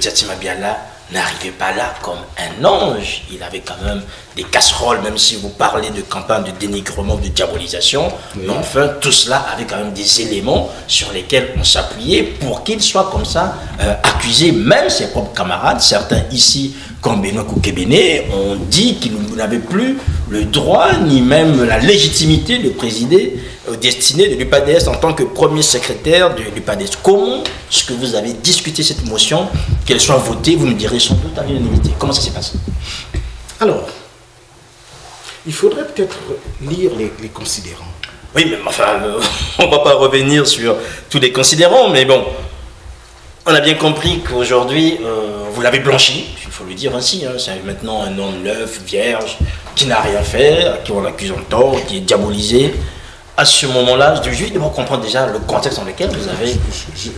Thiatima Biala n'arrivait pas là comme un ange. Il avait quand même des casseroles, même si vous parlez de campagne de dénigrement, de diabolisation. Oui. Mais enfin, tout cela avait quand même des éléments sur lesquels on s'appuyait pour qu'il soit comme ça accusé. Même ses propres camarades, certains ici, comme Benoît Koukebene, ont dit qu'il n'avait plus le droit, ni même la légitimité de présider aux destinées de l'UPADES en tant que premier secrétaire de l'UPADES. Comment est-ce que vous avez discuté cette motion, qu'elle soit votée, vous me direz sans doute à l'unanimité? Comment ça s'est passé? Alors, il faudrait peut-être lire les considérants. Oui, mais enfin, on ne va pas revenir sur tous les considérants, mais bon, on a bien compris qu'aujourd'hui, vous l'avez blanchi, il faut le dire ainsi, hein, c'est maintenant un homme neuf, vierge, qui n'a rien fait, à qui on l'accuse en tort, qui est diabolisé. À ce moment-là, je veux juste devoir comprendre déjà le contexte dans lequel vous avez...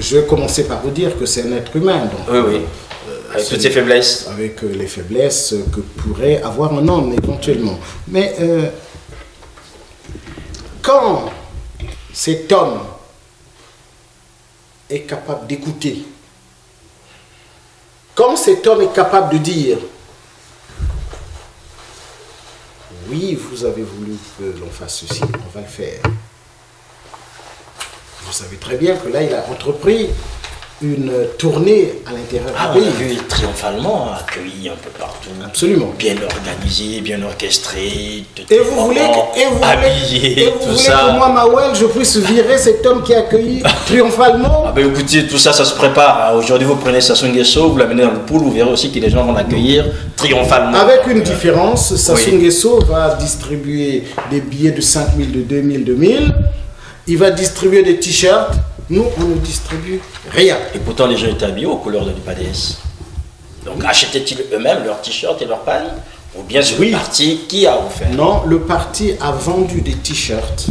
Je vais commencer par vous dire que c'est un être humain. Donc, oui, oui. Avec toutes ses faiblesses. Avec les faiblesses que pourrait avoir un homme éventuellement. Mais quand cet homme est capable d'écouter, quand cet homme est capable de dire « Oui, vous avez voulu que l'on fasse ceci, on va le faire ». Vous savez très bien que là, il a entrepris une tournée à l'intérieur du pays. On a vu triomphalement accueilli un peu partout. Absolument. Bien organisé, bien orchestré. Et vous voulez que moi, Mawel, je puisse virer cet homme qui a accueilli triomphalement? Ah ben écoutez, tout ça, ça se prépare. Aujourd'hui, vous prenez Sassou Nguesso, vous l'amenez dans le pool, vous verrez aussi que les gens vont l'accueillir triomphalement. Avec une différence, Sassou Nguesso va distribuer des billets de 5 000, de 2 000, 2 000. Il va distribuer des t-shirts. Nous, on ne distribue rien. Et pourtant, les gens étaient habillés aux couleurs de l'UPADS. Donc, achetaient-ils eux-mêmes leurs t-shirts et leurs pannes? Ou bien c'est le parti qui a offert? Non, le parti a vendu des t-shirts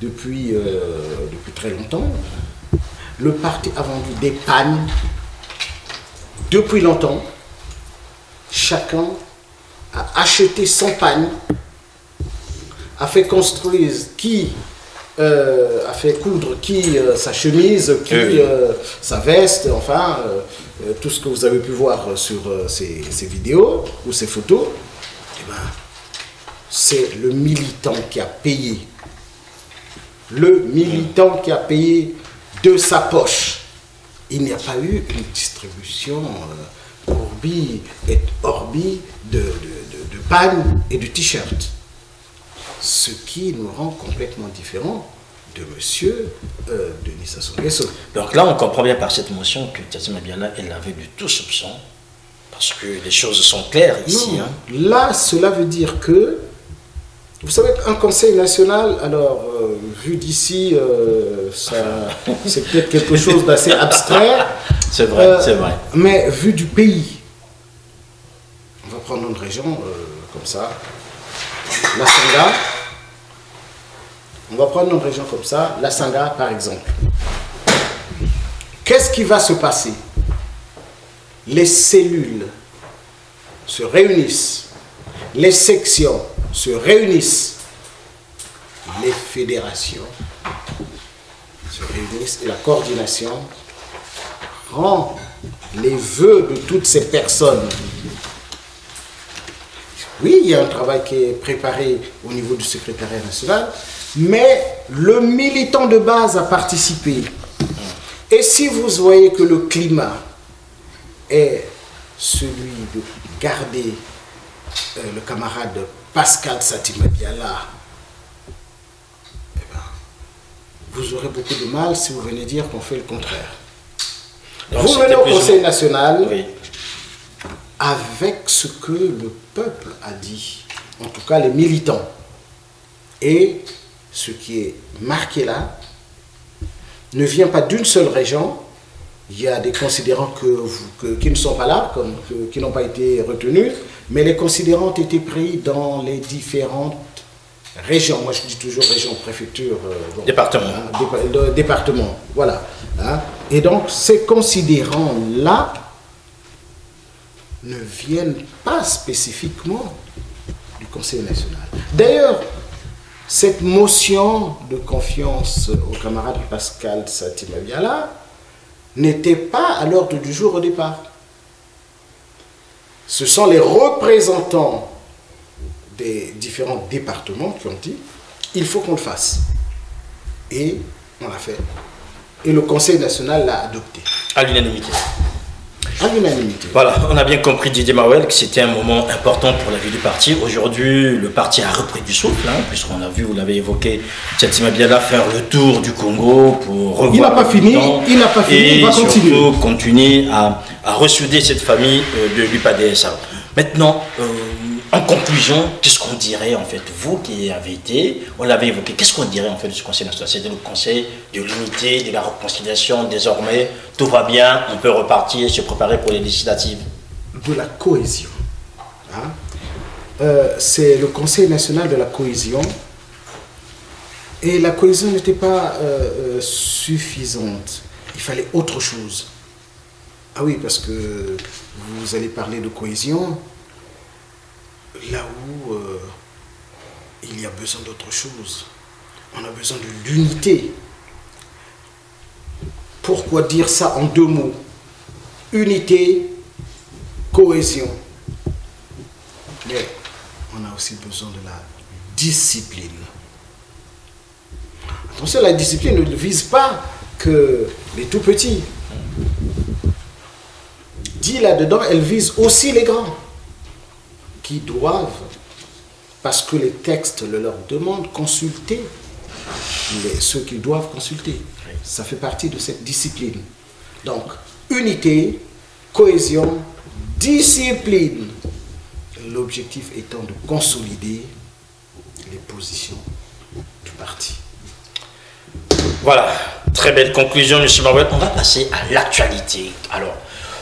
depuis très longtemps. Le parti a vendu des pannes depuis longtemps. Chacun a acheté son panne, a fait construire a fait coudre sa chemise, sa veste, enfin, tout ce que vous avez pu voir sur ces vidéos ou ces photos, eh ben, c'est le militant qui a payé. Le militant qui a payé de sa poche. Il n'y a pas eu une distribution orbi et orbi de pannes et de t-shirts. Ce qui nous rend complètement différents de monsieur Denis Sassou Nguesso. Donc là, on comprend bien par cette motion que Tati Mabiala est lavé de tout soupçon, parce que les choses sont claires ici. Non, là, cela veut dire que, vous savez, un conseil national, alors, vu d'ici, c'est peut-être quelque chose d'assez abstrait. C'est vrai, c'est vrai. Mais vu du pays, on va prendre une région comme ça, la Sangha. On va prendre une région comme ça, la Sangha par exemple. Qu'est-ce qui va se passer? Les cellules se réunissent, les sections se réunissent, les fédérations se réunissent et la coordination rend les vœux de toutes ces personnes. Oui, il y a un travail qui est préparé au niveau du secrétariat national, mais le militant de base a participé. Et si vous voyez que le climat est celui de garder le camarade Pascal Sati Mabiala, eh ben, vous aurez beaucoup de mal si vous venez dire qu'on fait le contraire. Donc, vous venez au Conseil national avec ce que le peuple a dit, en tout cas les militants. Et ce qui est marqué là ne vient pas d'une seule région. Il y a des considérants qui ne sont pas là, qui n'ont pas été retenus, mais les considérants ont été pris dans les différentes régions. Moi je dis toujours région, préfecture, département. Département, voilà. Hein. Et donc ces considérants-là ne viennent pas spécifiquement du Conseil national. D'ailleurs, cette motion de confiance au camarade Pascal Sati Mabiala n'était pas à l'ordre du jour au départ. Ce sont les représentants des différents départements qui ont dit il faut qu'on le fasse. Et on l'a fait. Et le Conseil national l'a adopté. À l'unanimité. À l'unanimité. Voilà, on a bien compris, Didier Mawel, que c'était un moment important pour la vie du parti. Aujourd'hui, le parti a repris du souffle, hein, puisqu'on a vu, vous l'avez évoqué, Tati Mabiala faire le tour du Congo pour revoir. Il n'a pas fini, il n'a pas fini, il va continuer. Et surtout continuer à ressouder cette famille de l'UPADS. Maintenant, En conclusion, qu'est-ce qu'on dirait en fait, vous qui avez été, on l'avait évoqué, qu'est-ce qu'on dirait en fait de ce Conseil national? C'était le Conseil de l'unité, de la réconciliation, désormais tout va bien, on peut repartir, se préparer pour les législatives. De la cohésion. Hein? C'est le Conseil national de la cohésion. Et la cohésion n'était pas suffisante. Il fallait autre chose. Ah oui, parce que vous allez parler de cohésion là où il y a besoin d'autre chose. On a besoin de l'unité. Pourquoi dire ça en deux mots? Unité, cohésion. Mais on a aussi besoin de la discipline. Attention, la discipline ne vise pas que les tout petits. Dit là-dedans, elle vise aussi les grands qui doivent, parce que les textes le leur demandent, consulter ceux qu'ils doivent consulter. Ça fait partie de cette discipline. Donc, unité, cohésion, discipline. L'objectif étant de consolider les positions du parti. Voilà, très belle conclusion, M. Mawel. On va passer à l'actualité. Alors,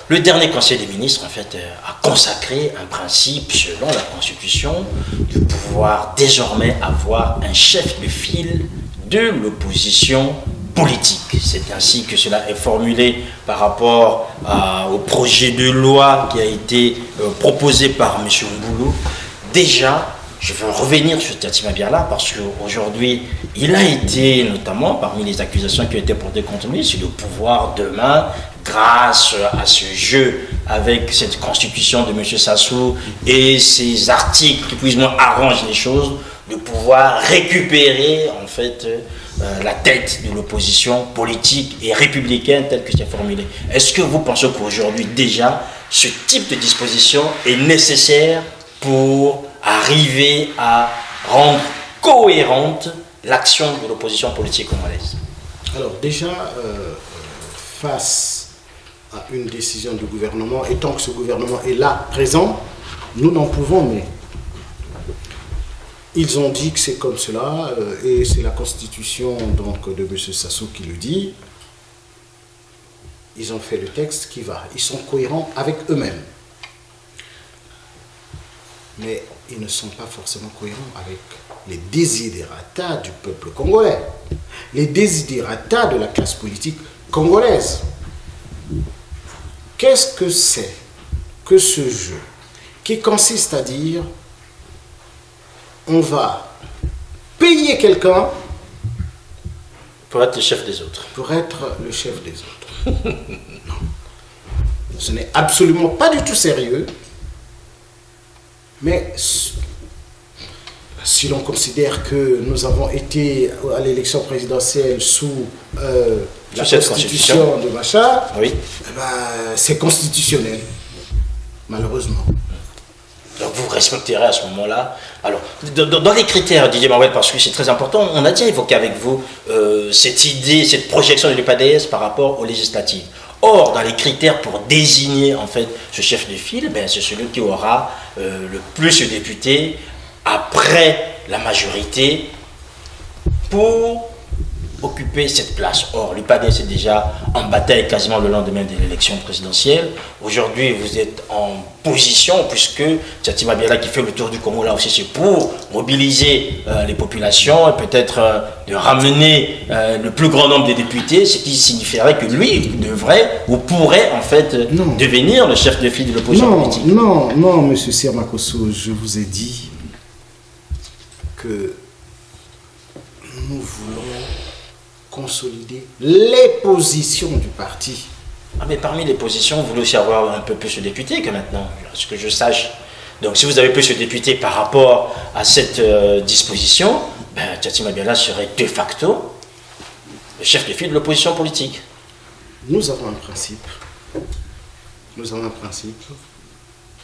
le dernier Conseil des ministres, en fait, a consacré un principe, selon la Constitution, de pouvoir désormais avoir un chef de file de l'opposition politique. C'est ainsi que cela est formulé par rapport au projet de loi qui a été proposé par M. Mboulou. Déjà, je veux revenir sur Thiaty Mabiala parce qu'aujourd'hui, il a été, notamment parmi les accusations qui ont été portées contre lui, sur le pouvoir demain, grâce à ce jeu avec cette constitution de M. Sassou et ces articles qui plus ou moins arrangent les choses, de pouvoir récupérer en fait la tête de l'opposition politique et républicaine telle que c'est formulé. Est-ce que vous pensez qu'aujourd'hui déjà ce type de disposition est nécessaire pour arriver à rendre cohérente l'action de l'opposition politique congolaise? Alors déjà, face à une décision du gouvernement, et tant que ce gouvernement est là, présent, nous n'en pouvons mais. Ils ont dit que c'est comme cela, et c'est la constitution donc, de M. Sassou qui le dit. Ils ont fait le texte qui va. Ils sont cohérents avec eux-mêmes. Mais ils ne sont pas forcément cohérents avec les desiderata du peuple congolais, les desiderata de la classe politique congolaise. Qu'est-ce que c'est que ce jeu qui consiste à dire on va payer quelqu'un pour être le chef des autres. Pour être le chef des autres. Non. Ce n'est absolument pas du tout sérieux. Mais si l'on considère que nous avons été à l'élection présidentielle sous la constitution de Machar, oui. Eh ben, c'est constitutionnel, malheureusement. Donc vous respecterez à ce moment-là. Alors, dans les critères, Didier Mawel, parce que c'est très important, on a déjà évoqué avec vous cette idée, cette projection de l'UPADS par rapport aux législatives. Or, dans les critères pour désigner en fait ce chef de file, ben, c'est celui qui aura le plus de députés après la majorité pour occuper cette place. Or, l'UPADS est déjà en bataille quasiment le lendemain de l'élection présidentielle. Aujourd'hui, vous êtes en position, puisque Thiaty Mabiala qui fait le tour du Congo, là aussi, c'est pour mobiliser les populations et peut-être de ramener le plus grand nombre de députés, ce qui signifierait que lui devrait ou pourrait en fait devenir le chef de file de l'opposition politique. Non, monsieur Sirmakosso, je vous ai dit que nous voulons consolider les positions du parti. Ah, mais parmi les positions, vous voulez aussi avoir un peu plus de députés que maintenant, à ce que je sache. Donc si vous avez plus de députés par rapport à cette disposition, ben, Thiaty Mabiala serait de facto le chef de file de l'opposition politique. Nous avons un principe. Nous avons un principe.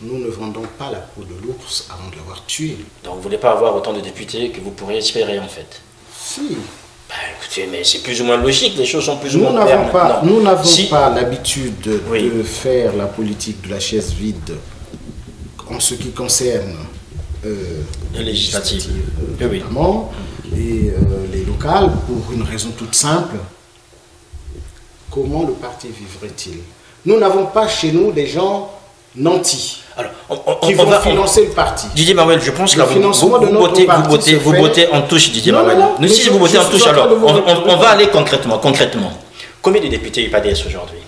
Nous ne vendons pas la peau de l'ours avant de l'avoir tué. Donc vous ne voulez pas avoir autant de députés que vous pourriez espérer en fait? Si. Ben, écoutez, mais c'est plus ou moins logique, les choses sont plus ou moins claires. Nous n'avons pas l'habitude de faire la politique de la chaise vide en ce qui concerne les législatives, notamment, et les locales, pour une raison toute simple. Comment le parti vivrait-il? Nous n'avons pas chez nous des gens nantis. Alors, qui vont financer le parti. Didier Mawel, je pense que vous bottez en touche, Didier Mawel. Nous, si vous bottez en touche, alors on va aller concrètement. Combien de députés UPADS aujourd'hui?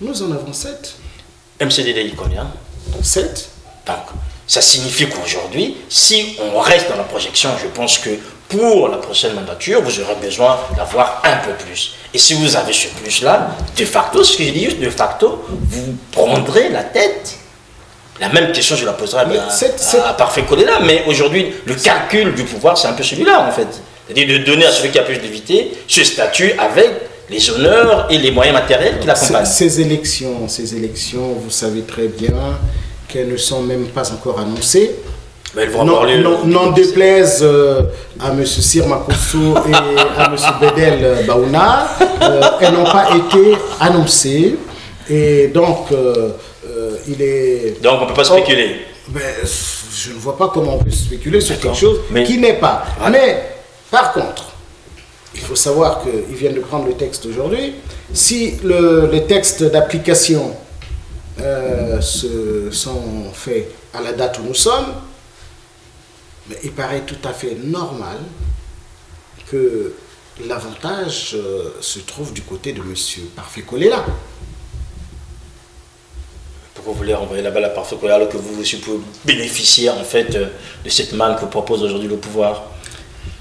Nous en avons 7. MCDDI combien? 7. Donc, ça signifie qu'aujourd'hui, si on reste dans la projection, je pense que pour la prochaine mandature, vous aurez besoin d'avoir un peu plus. Et si vous avez ce plus-là, de facto, ce que je dis juste, de facto, vous prendrez la tête. La même question, je la poserai à Parfait Kolela, mais aujourd'hui, le calcul du pouvoir, c'est un peu celui-là, en fait. C'est-à-dire de donner à celui qui a plus d'éviter ce statut avec les honneurs et les moyens matériels qui l'accompagnent. Ces élections, vous savez très bien qu'elles ne sont même pas encore annoncées. N'en déplaise à M. Sir Makosso et à M. Bedel Baouna, elles n'ont pas été annoncées. Et donc, il est... Donc, on ne peut pas spéculer. Je ne vois pas comment on peut spéculer sur quelque chose qui n'est pas. Ouais. Mais, par contre, il faut savoir qu'ils viennent de prendre le texte aujourd'hui. Si les textes d'application sont faits à la date où nous sommes, mais il paraît tout à fait normal que l'avantage se trouve du côté de M. Parfait Kolela. Pourquoi vous voulez renvoyer la balle à Parfait Kolela alors que vous aussi pouvez bénéficier en fait de cette manne que propose aujourd'hui le pouvoir?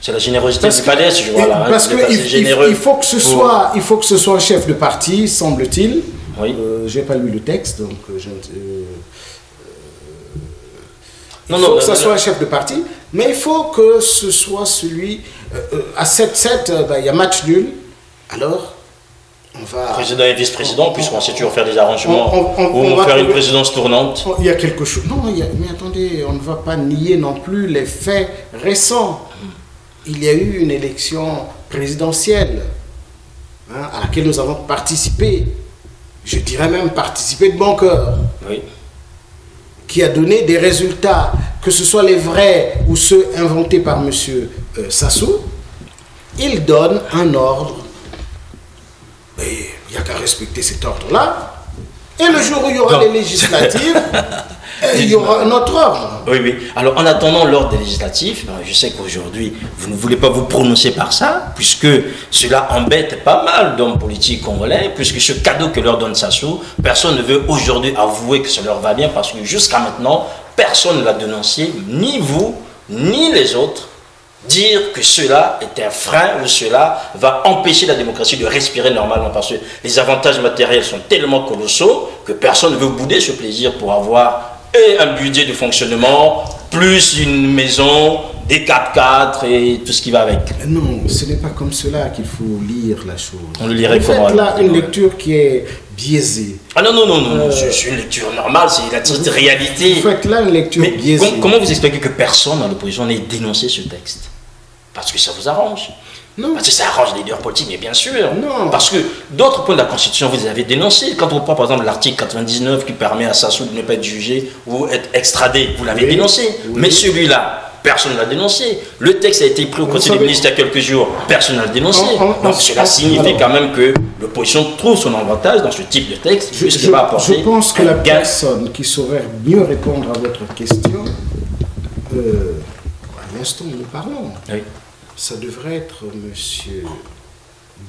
C'est la générosité du PADS, je vois là. Parce qu'il faut que ce soit un chef de parti, semble-t-il. Oui. Je n'ai pas lu le texte, donc il faut que ce soit un chef de parti, mais il faut que ce soit celui... à 7-7, il y a match nul, alors on va... Président et vice-président, puisqu'on sait toujours faire des arrangements, on va faire une présidence tournante. Il y a quelque chose... Non, mais attendez, on ne va pas nier non plus les faits récents. Il y a eu une élection présidentielle à laquelle nous avons participé, je dirais même participé de bon cœur. Oui. Qui a donné des résultats, que ce soit les vrais ou ceux inventés par M. Sassou. Il donne un ordre. Mais il n'y a qu'à respecter cet ordre-là. Et le jour où il y aura les législatives, il y aura un autre ordre. Oui, oui. Alors, en attendant l'ordre des législatives, je sais qu'aujourd'hui, vous ne voulez pas vous prononcer par ça, puisque cela embête pas mal d'hommes politiques congolais, puisque ce cadeau que leur donne Sassou, personne ne veut aujourd'hui avouer que ça leur va bien, parce que jusqu'à maintenant, personne ne l'a dénoncé, ni vous, ni les autres, dire que cela est un frein ou cela va empêcher la démocratie de respirer normalement, parce que les avantages matériels sont tellement colossaux que personne ne veut bouder ce plaisir pour avoir un budget de fonctionnement, plus une maison, des 4x4 et tout ce qui va avec. Non, ce n'est pas comme cela qu'il faut lire la chose. On le lirait comment? Vous faites là une lecture qui est biaisée. Ah non, c'est une lecture normale, c'est la petite réalité. Vous faites là une lecture biaisée. Comment vous expliquez que personne dans l'opposition n'ait dénoncé ce texte? Parce que ça vous arrange. Non. Parce que ça arrange les leaders politiques, mais bien sûr. Non. Parce que d'autres points de la Constitution, vous les avez dénoncés. Quand on prend par exemple l'article 99 qui permet à Sassou de ne pas être jugé ou être extradé, vous l'avez dénoncé. Oui. Mais celui-là, personne ne l'a dénoncé. Le texte a été pris au Conseil des ministres il y a quelques jours, personne ne l'a dénoncé. Donc cela signifie quand même que l'opposition trouve son avantage dans ce type de texte. Je pense que la personne qui saurait mieux répondre à votre question, à l'instant où nous parlons, oui. Ça devrait être M.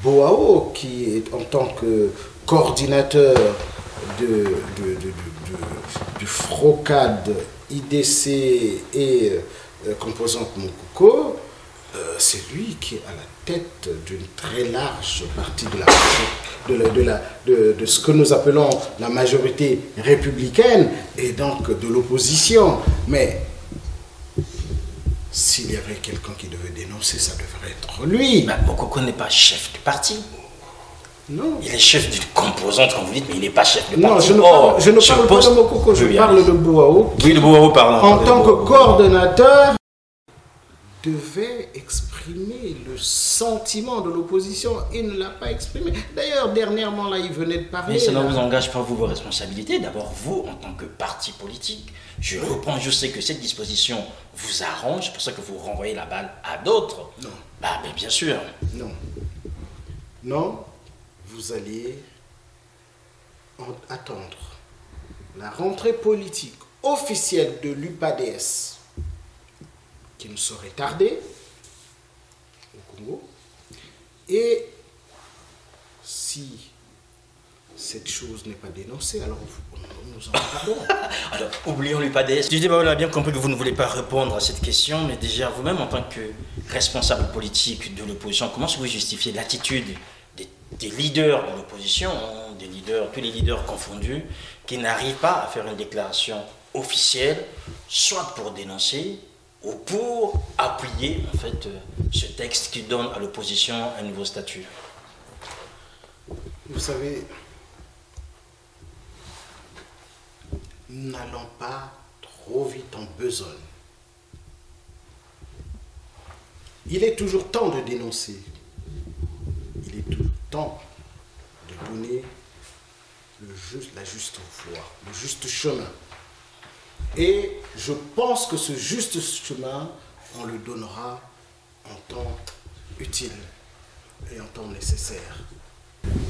Boao qui est en tant que coordinateur du FROCAD, IDC et composante Mokoko. C'est lui qui est à la tête d'une très large partie de ce que nous appelons la majorité républicaine et donc de l'opposition. Mais s'il y avait quelqu'un qui devait dénoncer, ça devrait être lui. Mais Mokoko n'est pas chef du parti. Non. Il est chef d'une composante, comme vous dites, mais il n'est pas chef de parti. Non, je ne parle pas de Mokoko, je parle de Boao. Oui, de Boao, pardon. En tant que coordonnateur devait exprimer le sentiment de l'opposition. Il ne l'a pas exprimé. D'ailleurs, dernièrement, là, il venait de parler. Mais ça ne là. vous engage pas, vous, vos responsabilités. D'abord, vous, en tant que parti politique, je reprends, je sais que cette disposition vous arrange, c'est pour ça que vous renvoyez la balle à d'autres. Non. Bah, mais bien sûr. Non. Non, vous alliez attendre la rentrée politique officielle de l'UPADS, qui ne saurait tarder au Congo. Et si cette chose n'est pas dénoncée, alors nous en parlons. Alors, oublions l'UPADS. Didier Baoul a bien compris que vous ne voulez pas répondre à cette question, mais déjà vous-même, en tant que responsable politique de l'opposition, comment est-ce que vous justifiez l'attitude des leaders de l'opposition, des leaders, tous les leaders confondus, qui n'arrivent pas à faire une déclaration officielle, soit pour dénoncer, ou pour appuyer en fait ce texte qui donne à l'opposition un nouveau statut? Vous savez, n'allons pas trop vite en besogne. Il est toujours temps de dénoncer. Il est toujours temps de donner la juste voie, le juste chemin. Et je pense que ce juste chemin, on le donnera en temps utile et en temps nécessaire.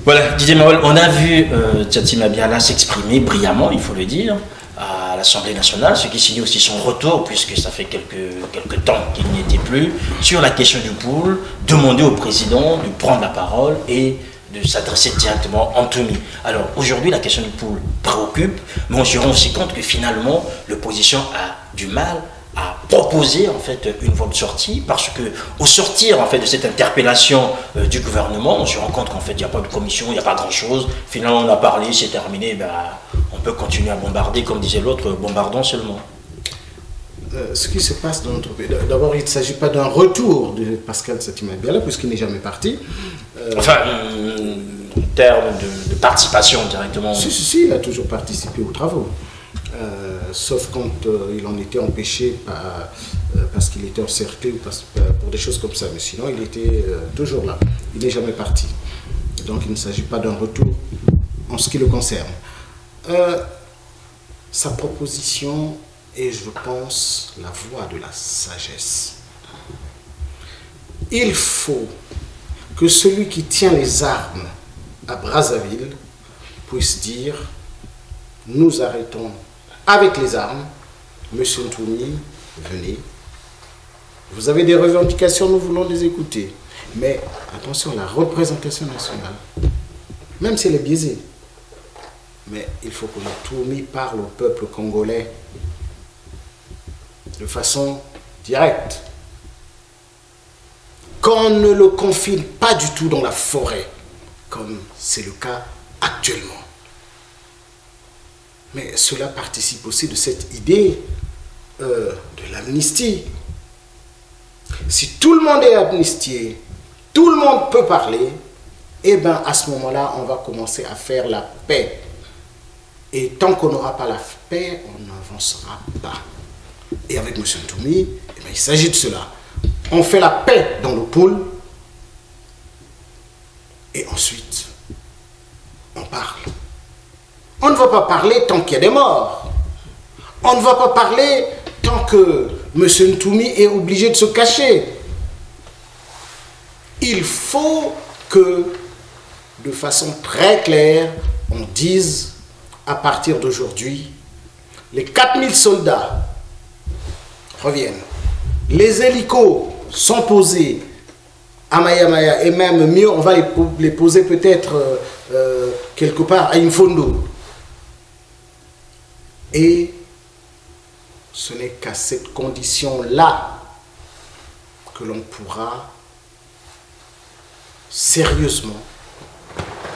Voilà, Didier Baoul, on a vu Tchati Mabiala s'exprimer brillamment, il faut le dire, à l'Assemblée nationale, ce qui signifie aussi son retour, puisque ça fait quelques temps qu'il n'y était plus, sur la question du pool, demander au président de prendre la parole et de s'adresser directement en Anthony. Alors aujourd'hui, la question du pool préoccupe, mais on se rend aussi compte que finalement, l'opposition a du mal à proposer en fait une voie de sortie, parce que au sortir en fait de cette interpellation du gouvernement, on se rend compte qu'en fait il n'y a pas de commission, il n'y a pas grand chose. Finalement on a parlé, c'est terminé, ben, on peut continuer à bombarder, comme disait l'autre, bombardons seulement. Ce qui se passe dans notre pays, d'abord il ne s'agit pas d'un retour de Pascal Tchati Mabiala, puisqu'il n'est jamais parti. Enfin, en termes de participation directement. Si, il a toujours participé aux travaux. Sauf quand il en était empêché parce qu'il était encerclé ou pour des choses comme ça. Mais sinon, il était toujours là. Il n'est jamais parti. Donc, il ne s'agit pas d'un retour en ce qui le concerne. Sa proposition est, je pense, la voie de la sagesse. Il faut que celui qui tient les armes à Brazzaville puisse dire « Nous arrêtons avec les armes, Monsieur Ntoumi, venez. Vous avez des revendications, nous voulons les écouter. Mais attention, la représentation nationale, même si elle est biaisée, mais il faut que Ntoumi parle au peuple congolais de façon directe. Qu'on ne le confine pas du tout dans la forêt, comme c'est le cas actuellement. Mais cela participe aussi de cette idée de l'amnistie. Si tout le monde est amnistié, tout le monde peut parler, et bien à ce moment-là, on va commencer à faire la paix. Et tant qu'on n'aura pas la paix, on n'avancera pas. Et avec M. Ntoumi, eh bien, il s'agit de cela. On fait la paix dans le pôle, et ensuite, on parle. On ne va pas parler tant qu'il y a des morts. On ne va pas parler tant que M. Ntoumi est obligé de se cacher. Il faut que, de façon très claire, on dise, à partir d'aujourd'hui, les 4000 soldats reviennent. Les hélicos sont posés à Maya Maya, et même mieux, on va les poser peut-être quelque part à Imfondo. Et ce n'est qu'à cette condition-là que l'on pourra sérieusement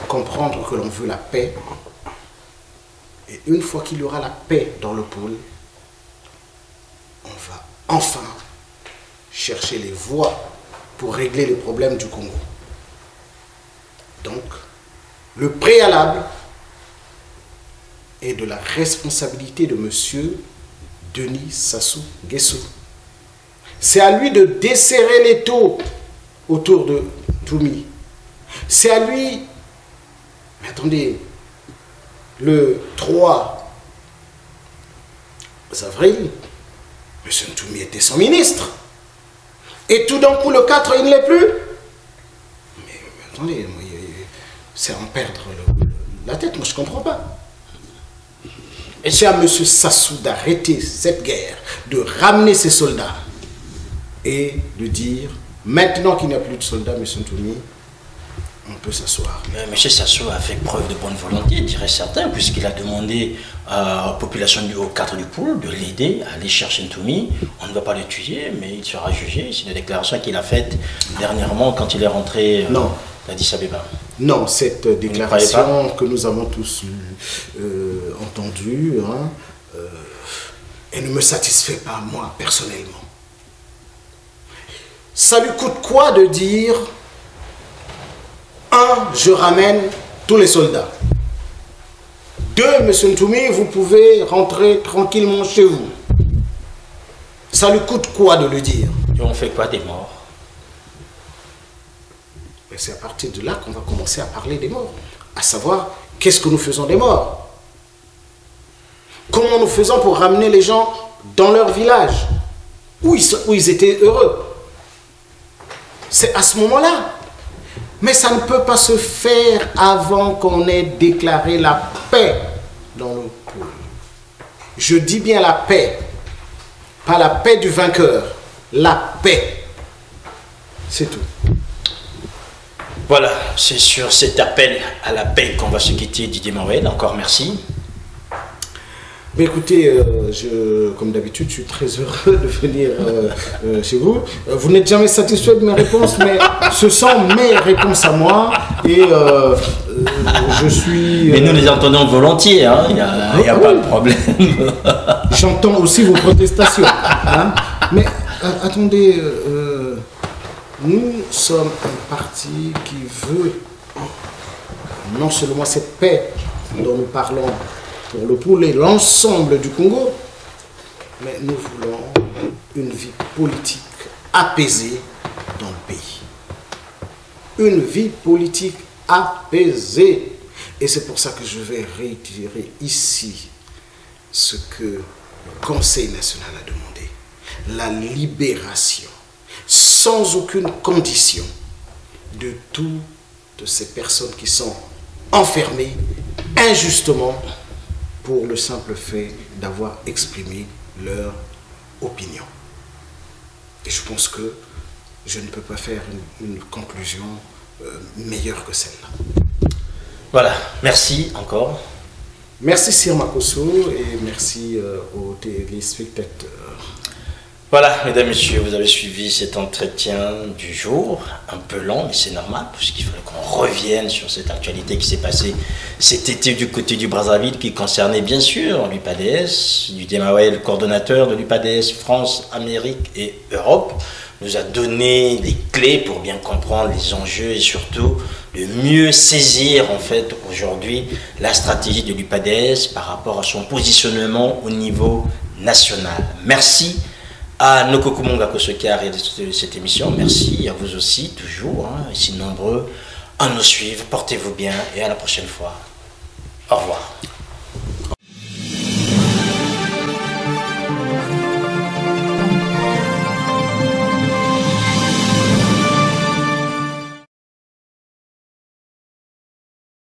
comprendre que l'on veut la paix. Et une fois qu'il y aura la paix dans le pôle, on va enfin chercher les voies pour régler les problèmes du Congo. Donc, le préalable est de la responsabilité de M. Denis Sassou Nguesso. C'est à lui de desserrer les taux autour de Toumi. C'est à lui... Mais attendez, le 3 avril, M. Toumi était son ministre. Et tout d'un coup, le 4, il ne l'est plus. Mais attendez, c'est en perdre la tête, moi je ne comprends pas. Et c'est à M. Sassou d'arrêter cette guerre, de ramener ses soldats et de dire, maintenant qu'il n'y a plus de soldats, M. Toumi, on peut s'asseoir. M. Sassou a fait preuve de bonne volonté, dirait certains, puisqu'il a demandé à la population du Haut-4 du Poul de l'aider à aller chercher Ntoumi. On ne va pas le tuer, mais il sera jugé. C'est une déclaration qu'il a faite dernièrement quand il est rentré d'Addis Abeba. Non, cette déclaration que nous avons tous entendue, elle ne me satisfait pas, moi, personnellement. Ça lui coûte quoi de dire... 1, je ramène tous les soldats. 2, M. Ntoumi, vous pouvez rentrer tranquillement chez vous. Ça lui coûte quoi de le dire? Et on fait quoi des morts? C'est à partir de là qu'on va commencer à parler des morts. À savoir, qu'est-ce que nous faisons des morts? Comment nous faisons pour ramener les gens dans leur village où ils étaient heureux? C'est à ce moment-là. Mais ça ne peut pas se faire avant qu'on ait déclaré la paix dans le Poul. Je dis bien la paix, pas la paix du vainqueur, la paix. C'est tout. Voilà, c'est sur cet appel à la paix qu'on va se quitter, Didier Mawel. Encore merci. Mais écoutez, comme d'habitude, je suis très heureux de venir chez vous. Vous n'êtes jamais satisfait de mes réponses, mais ce sont mes réponses à moi. Et je suis... Mais nous les entendons volontiers, hein. Il n'y a pas de problème. J'entends aussi vos protestations. Hein. Mais attendez, nous sommes un parti qui veut non seulement cette paix dont nous parlons pour le Poul et l'ensemble du Congo, mais nous voulons une vie politique apaisée dans le pays. Une vie politique apaisée. Et c'est pour ça que je vais réitérer ici ce que le Conseil national a demandé. La libération, sans aucune condition, de toutes ces personnes qui sont enfermées injustement pour le simple fait d'avoir exprimé leur opinion. Et je pense que je ne peux pas faire une conclusion meilleure que celle-là. Voilà, merci encore. Merci Sir Makosso et merci aux téléspectateurs. Voilà, mesdames, messieurs, vous avez suivi cet entretien du jour, un peu long, mais c'est normal, puisqu'il fallait qu'on revienne sur cette actualité qui s'est passée cet été du côté du Brazzaville, qui concernait bien sûr l'UPADS, Didier Mawel, coordonnateur de l'UPADS France, Amérique et Europe, nous a donné des clés pour bien comprendre les enjeux et surtout de mieux saisir en fait aujourd'hui la stratégie de l'UPADS par rapport à son positionnement au niveau national. Merci à Nokoku Monga Kosoki a réalisé cette émission. Merci à vous aussi, toujours, ici nombreux, à nous suivre. Portez-vous bien et à la prochaine fois. Au revoir.